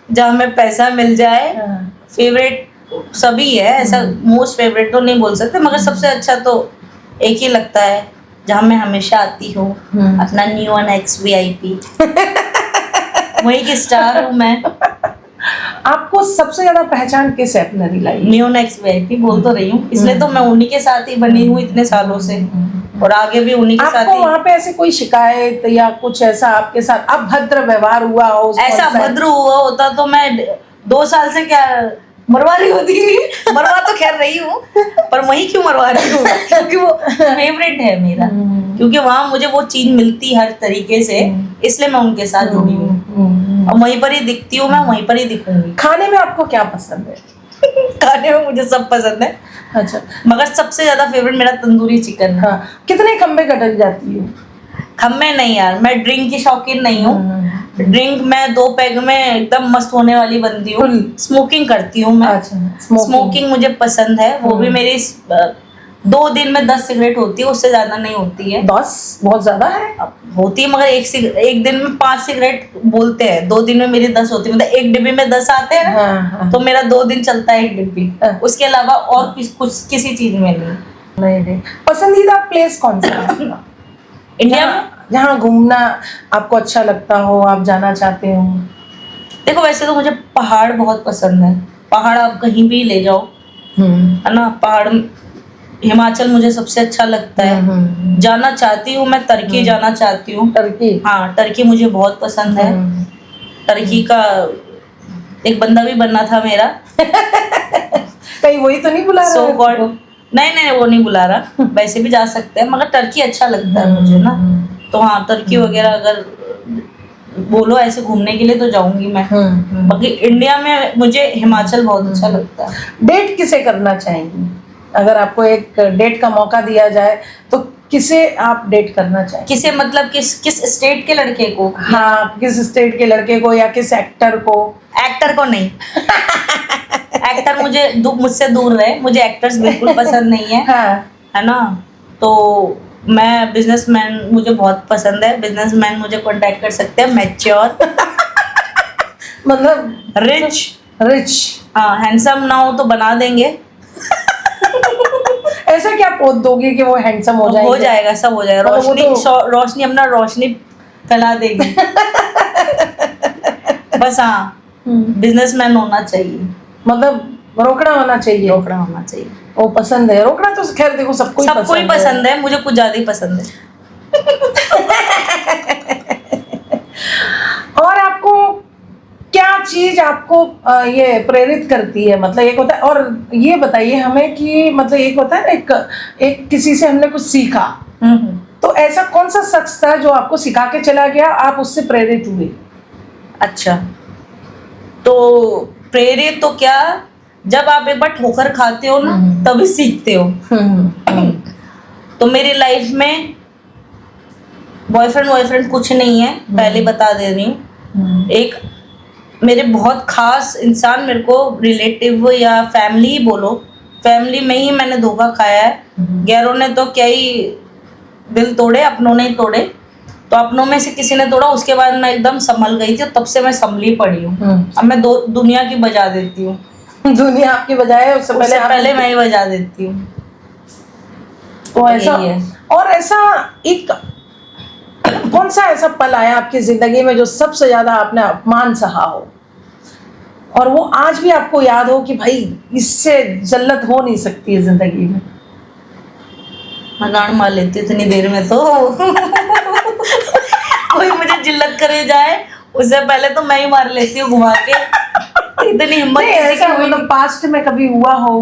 जहाँ हमें पैसा मिल जाए, हाँ। फेवरेट सभी है। ऐसा मोस्ट फेवरेट तो नहीं बोल सकते, मगर सबसे अच्छा तो एक ही लगता है जहाँ मैं हमेशा आती हूँ, अपना न्यू एक्स VIP। वही की स्टार हूँ मैं। आपको सबसे ज्यादा पहचान किस है अपने रिलाई? न्यू एक्स VIP बोल तो रही हूँ, इसलिए तो मैं उन्हीं के साथ ही बनी हूँ इतने सालों से, और आगे भी उन्हीं के साथ आपको ही। वहाँ पे ऐसे कोई शिकायत या कुछ ऐसा आपके साथ अभद्र व्यवहार हुआ हो उस ऐसा कौन सा- भद्र हुआ होता तो मैं 2 साल से क्या मरवा रही होती। मरवा तो खैर रही हूँ, पर वही क्यों मरवा रही हूँ, क्योंकि वो फेवरेट है मेरा, क्योंकि वहाँ मुझे वो चीज मिलती हर तरीके से, इसलिए मैं उनके साथ जुड़ी हूँ। और वहीं पर ही दिखती हूँ, मैं वहीं पर ही दिखूंगी। खाने में आपको क्या पसंद है? खाने में मुझे सब पसंद है, अच्छा। मगर सबसे ज्यादा फेवरेट मेरा तंदूरी चिकन है। हाँ, कितने खंबे कटक जाती है? खम्मे नहीं यार, मैं ड्रिंक की शौकीन नहीं हूँ। ड्रिंक मैं 2 पैग में एकदम मस्त होने वाली बंदी हूँ। स्मोकिंग करती हूँ मैं। अच्छा, स्मोकिंग मुझे पसंद है, वो भी मेरी 2 दिन में 10 सिगरेट होती है, उससे ज्यादा नहीं होती है। 10 बहुत ज्यादा है। अब होती है, मगर एक दिन में 5 सिगरेट बोलते हैं, 2 दिन में मेरी 10 होती है, मतलब एक डिब्बी में 10 आते हैं ना, हाँ। तो मेरा 2 दिन चलता है एक डिब्बी। हाँ। उसके अलावा और कुछ किसी चीज में नहीं। नहीं। पसंदीदा प्लेस कौन सा है आपका? इंडिया में जहाँ घूमना आपको अच्छा लगता हो, आप जाना चाहते हो? देखो, वैसे तो मुझे पहाड़ बहुत पसंद है। पहाड़ आप कहीं भी ले जाओ, है ना। पहाड़, हिमाचल मुझे सबसे अच्छा लगता है। जाना चाहती हूँ मैं, टर्की जाना चाहती हूँ। टर्की? हाँ, टर्की मुझे बहुत पसंद है। टर्की का एक बंदा भी बनना था मेरा। कहीं वही तो नहीं बुला रहा सो है कॉल्ड, आपको? नहीं वो नहीं बुला रहा, वैसे भी जा सकते हैं, मगर टर्की अच्छा लगता है मुझे ना। तो हाँ, टर्की वगैरह अगर बोलो ऐसे घूमने के लिए तो जाऊंगी मैं। बाकी इंडिया में मुझे हिमाचल बहुत अच्छा लगता है। डेट किसे करना चाहेंगी? अगर आपको एक डेट का मौका दिया जाए तो किसे आप डेट करना चाहेंगे? किसे मतलब किस स्टेट के लड़के को? हाँ, किस स्टेट के लड़के को या किस एक्टर को? एक्टर को नहीं। एक्टर मुझसे दूर रहे, मुझे एक्टर्स बिल्कुल पसंद नहीं है। हाँ। है ना। तो मैं बिजनेसमैन मुझे बहुत पसंद है। बिजनेसमैन मुझे कांटेक्ट कर सकते हैं, मैच्योर, मतलब रिच। हाँ, हैंडसम ना हो तो बना देंगे। ऐसा क्या पोत दोगे कि वो हैंडसम हो जाएगा? हो जाएगा, सब हो जाएगा। मतलब रोशनी अपना रोशनी फैला देगी। बस हाँ, बिजनेसमैन होना चाहिए, मतलब रोकड़ा होना चाहिए। रोकड़ा होना चाहिए। वो पसंद है रोकड़ा, तो खैर देखो सबको ही पसंद है, मुझे कुछ ज्यादा ही पसंद है। और आपको क्या चीज आपको ये प्रेरित करती है? मतलब एक होता है, और ये बताइए हमें कि मतलब एक होता है ना, एक किसी से हमने कुछ सीखा, तो ऐसा कौन सा शख्स था जो आपको सिखा के चला गया, आप उससे प्रेरित हुए? अच्छा, तो प्रेरित तो क्या, जब आप एक बार ठोकर खाते हो ना तभी सीखते हो। तो मेरी लाइफ में बॉयफ्रेंड कुछ नहीं है, पहले बता दे रही हूँ। एक मेरे बहुत खास इंसान, मेरे को रिलेटिव या फैमिली ही बोलो, फैमिली में ही मैंने धोखा खाया है। गैरों ने तो क्या ही दिल तोड़े, अपनों ने ही तोड़े। तो अपनों में से किसी ने तोड़ा, उसके बाद मैं एकदम संभल गई थी, तब से मैं संभली पड़ी हूँ। अब मैं दुनिया की बजा देती हूँ। दुनिया आपकी बजाय उससे पहले मैं ही बजा देती हूँ। तो ऐसा है। और ऐसा एक कौन सा ऐसा पल आया आपकी जिंदगी में जो सबसे ज्यादा आपने अपमान सहा हो, और वो आज भी आपको याद हो कि भाई इससे जल्लत हो नहीं सकती है जिंदगी में? मैं गांड मार लेती इतनी देर में तो। कोई मुझे जिल्लत करे जाए उससे पहले तो मैं ही मार लेती हूँ घुमा के। इतनी हिम्मत ऐसा मतलब पास्ट में कभी हुआ हो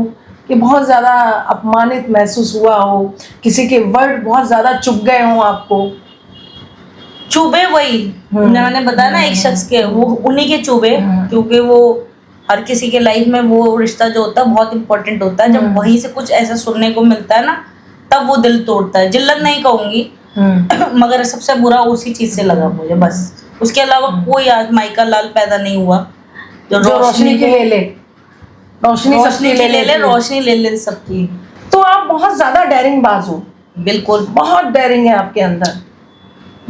कि बहुत ज्यादा अपमानित महसूस हुआ हो, किसी के वर्ड बहुत ज्यादा चुभ गए हो आपको? चुभे वही मैंने बताया ना, एक शख्स के, वो उन्हीं के चुभे, क्योंकि वो हर किसी के लाइफ में वो रिश्ता जो होता है बहुत इंपॉर्टेंट होता है। जब वहीं से कुछ ऐसा सुनने को मिलता है ना, तब वो दिल तोड़ता है। जिल्लत नहीं कहूंगी, मगर सबसे बुरा उसी चीज से लगा मुझे, बस। उसके अलावा कोई आजमाई का लाल पैदा नहीं हुआ जो रोशनी के ले ले। रोशनी रोशनी सबकी की ले ले, लेती है। रोशनी ले ले सबकी। तो आप बहुत ज्यादा डेयरिंग बाज हो, बिल्कुल बहुत डेयरिंग है आपके अंदर।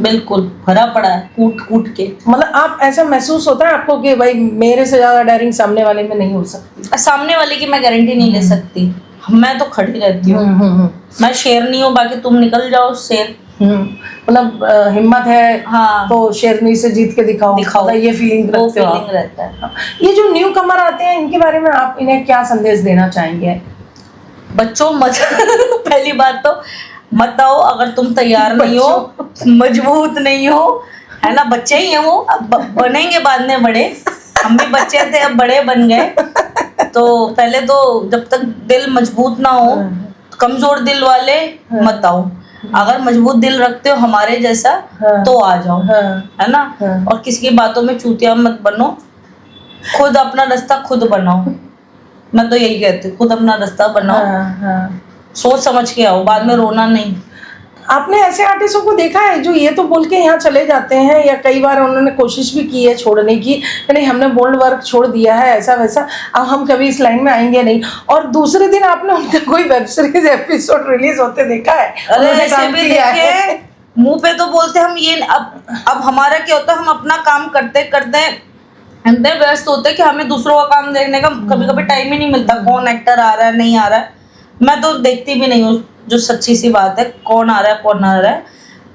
बिल्कुल भरा पड़ा है कूट कूट के। मतलब आप ऐसा महसूस होता है आपको कि भाई मेरे से ज्यादा डेयरिंग सामने वाले में नहीं हो सकती? सामने वाले की मैं गारंटी नहीं ले सकती, मैं तो खड़ी रहती हूँ। मैं शेर नहीं हूँ, बाकी तुम निकल जाओ शेर। मतलब हिम्मत है हाँ, तो शेरनी से जीत के दिखाओ, मतलब ये फीलिंग वो रखते हो आप। फीलिंग रहता है। ये जो न्यू कमर आते हैं इनके बारे में आप इन्हें क्या संदेश देना चाहेंगे? बच्चों मत पहली बात तो मत आओ अगर तुम तैयार नहीं हो, मजबूत नहीं हो, है ना। बच्चे ही हैं वो, अब बनेंगे बाद में बड़े। हम भी बच्चे थे, अब बड़े बन गए। तो पहले तो जब तक दिल मजबूत ना हो, कमजोर दिल वाले मत आओ। अगर मजबूत दिल रखते हो हमारे जैसा तो आ जाओ, है ना। और किसी की बातों में चूतिया मत बनो, खुद अपना रास्ता खुद बनाओ। मैं तो यही कहती हूँ, खुद अपना रास्ता बनाओ, सोच समझ के आओ, बाद में रोना नहीं। आपने ऐसे आर्टिस्टों को देखा है जो ये तो बोल के यहाँ चले जाते हैं, या कई बार उन्होंने कोशिश भी की है छोड़ने की, नहीं हमने बोल्ड वर्क छोड़ दिया है, ऐसा वैसा, अब हम कभी इस लाइन में आएंगे नहीं, और दूसरे दिन आपने उनका कोई वेब सीरीज एपिसोड रिलीज होते देखा है? अरे उन्होंने ऐसे काम भी किया है। देखे, मुंह पे तो बोलते हम ये। अब हमारा क्या होता है, हम अपना काम करते करते इतने व्यस्त होते हैं कि हमें दूसरों का काम देखने का कभी कभी टाइम ही नहीं मिलता। कौन एक्टर आ रहा है नहीं आ रहा है, मैं तो देखती भी नहीं हूँ, जो सच्ची सी बात है। कौन आ रहा है कौन आ रहा है।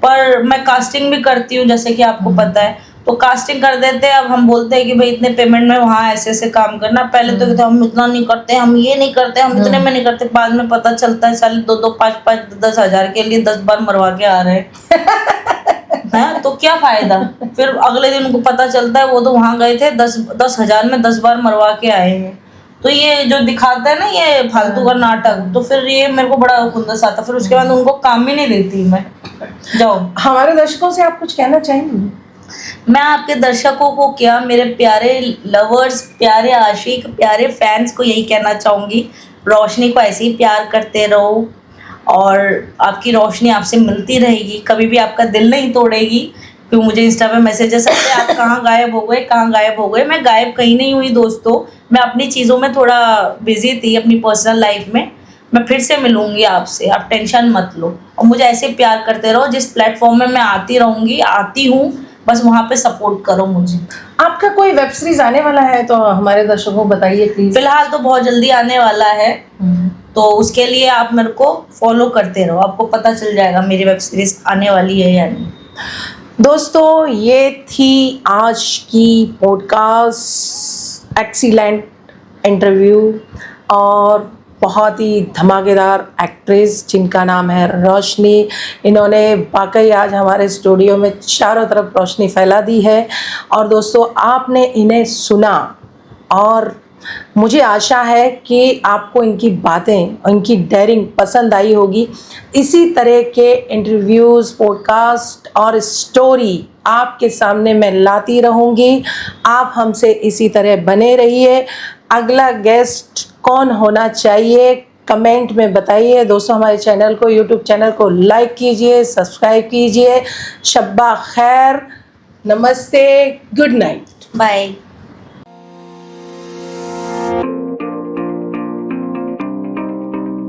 पर मैं कास्टिंग भी करती हूँ, जैसे कि आपको पता है। तो कास्टिंग कर देते हैं, अब हम बोलते हैं कि भाई इतने पेमेंट में वहाँ ऐसे ऐसे काम करना। पहले तो कहते हम इतना नहीं करते, हम ये नहीं करते, हम इतने में नहीं करते। बाद में पता चलता है साले 2-2, 5-5, 10 हजार के लिए 10 बार मरवा के आ रहे हैं। तो क्या फायदा। फिर अगले दिन उनको पता चलता है वो तो वहां गए थे 10 हजार में 10 बार मरवा के आए हैं। तो ये जो दिखाता है ना ये फालतू का नाटक, तो फिर ये मेरे को बड़ा खुंदस आता। फिर उसके बाद उनको काम ही नहीं देती मैं। जाओ। हमारे दर्शकों से आप कुछ कहना चाहेंगे? मैं आपके दर्शकों को क्या, मेरे प्यारे लवर्स, प्यारे आशिक, प्यारे फैंस को यही कहना चाहूंगी, रोशनी को ऐसे ही प्यार करते रहो और आपकी रोशनी आपसे मिलती रहेगी, कभी भी आपका दिल नहीं तोड़ेगी। क्यों मुझे इंस्टा पे मैसेजेस आते हैं, आप कहाँ गायब हो गए, कहाँ गायब हो गए। मैं गायब कहीं नहीं हुई दोस्तों, मैं अपनी चीज़ों में थोड़ा बिजी थी, अपनी पर्सनल लाइफ में। मैं फिर से मिलूंगी आपसे, आप टेंशन मत लो। और मुझे ऐसे प्यार करते रहो, जिस प्लेटफॉर्म में मैं आती रहूँगी, आती हूँ, बस वहाँ पे सपोर्ट करो मुझे। आपका कोई वेब सीरीज आने वाला है तो हमारे दर्शकों को बताइए प्लीज। फिलहाल तो बहुत जल्दी आने वाला है, तो उसके लिए आप मेरे को फॉलो करते रहो, आपको पता चल जाएगा मेरी वेब सीरीज आने वाली है या नहीं। दोस्तों ये थी आज की पॉडकास्ट एक्सीलेंट इंटरव्यू, और बहुत ही धमाकेदार एक्ट्रेस जिनका नाम है रोशनी। इन्होंने वाकई आज हमारे स्टूडियो में चारों तरफ रोशनी फैला दी है। और दोस्तों आपने इन्हें सुना और मुझे आशा है कि आपको इनकी बातें, इनकी डेयरिंग पसंद आई होगी। इसी तरह के इंटरव्यूज़, पॉडकास्ट और स्टोरी आपके सामने मैं लाती रहूँगी। आप हमसे इसी तरह बने रहिए। अगला गेस्ट कौन होना चाहिए कमेंट में बताइए। दोस्तों हमारे चैनल को, यूट्यूब चैनल को लाइक कीजिए, सब्सक्राइब कीजिए। शब्बा खैर, नमस्ते, गुड नाइट, बाय।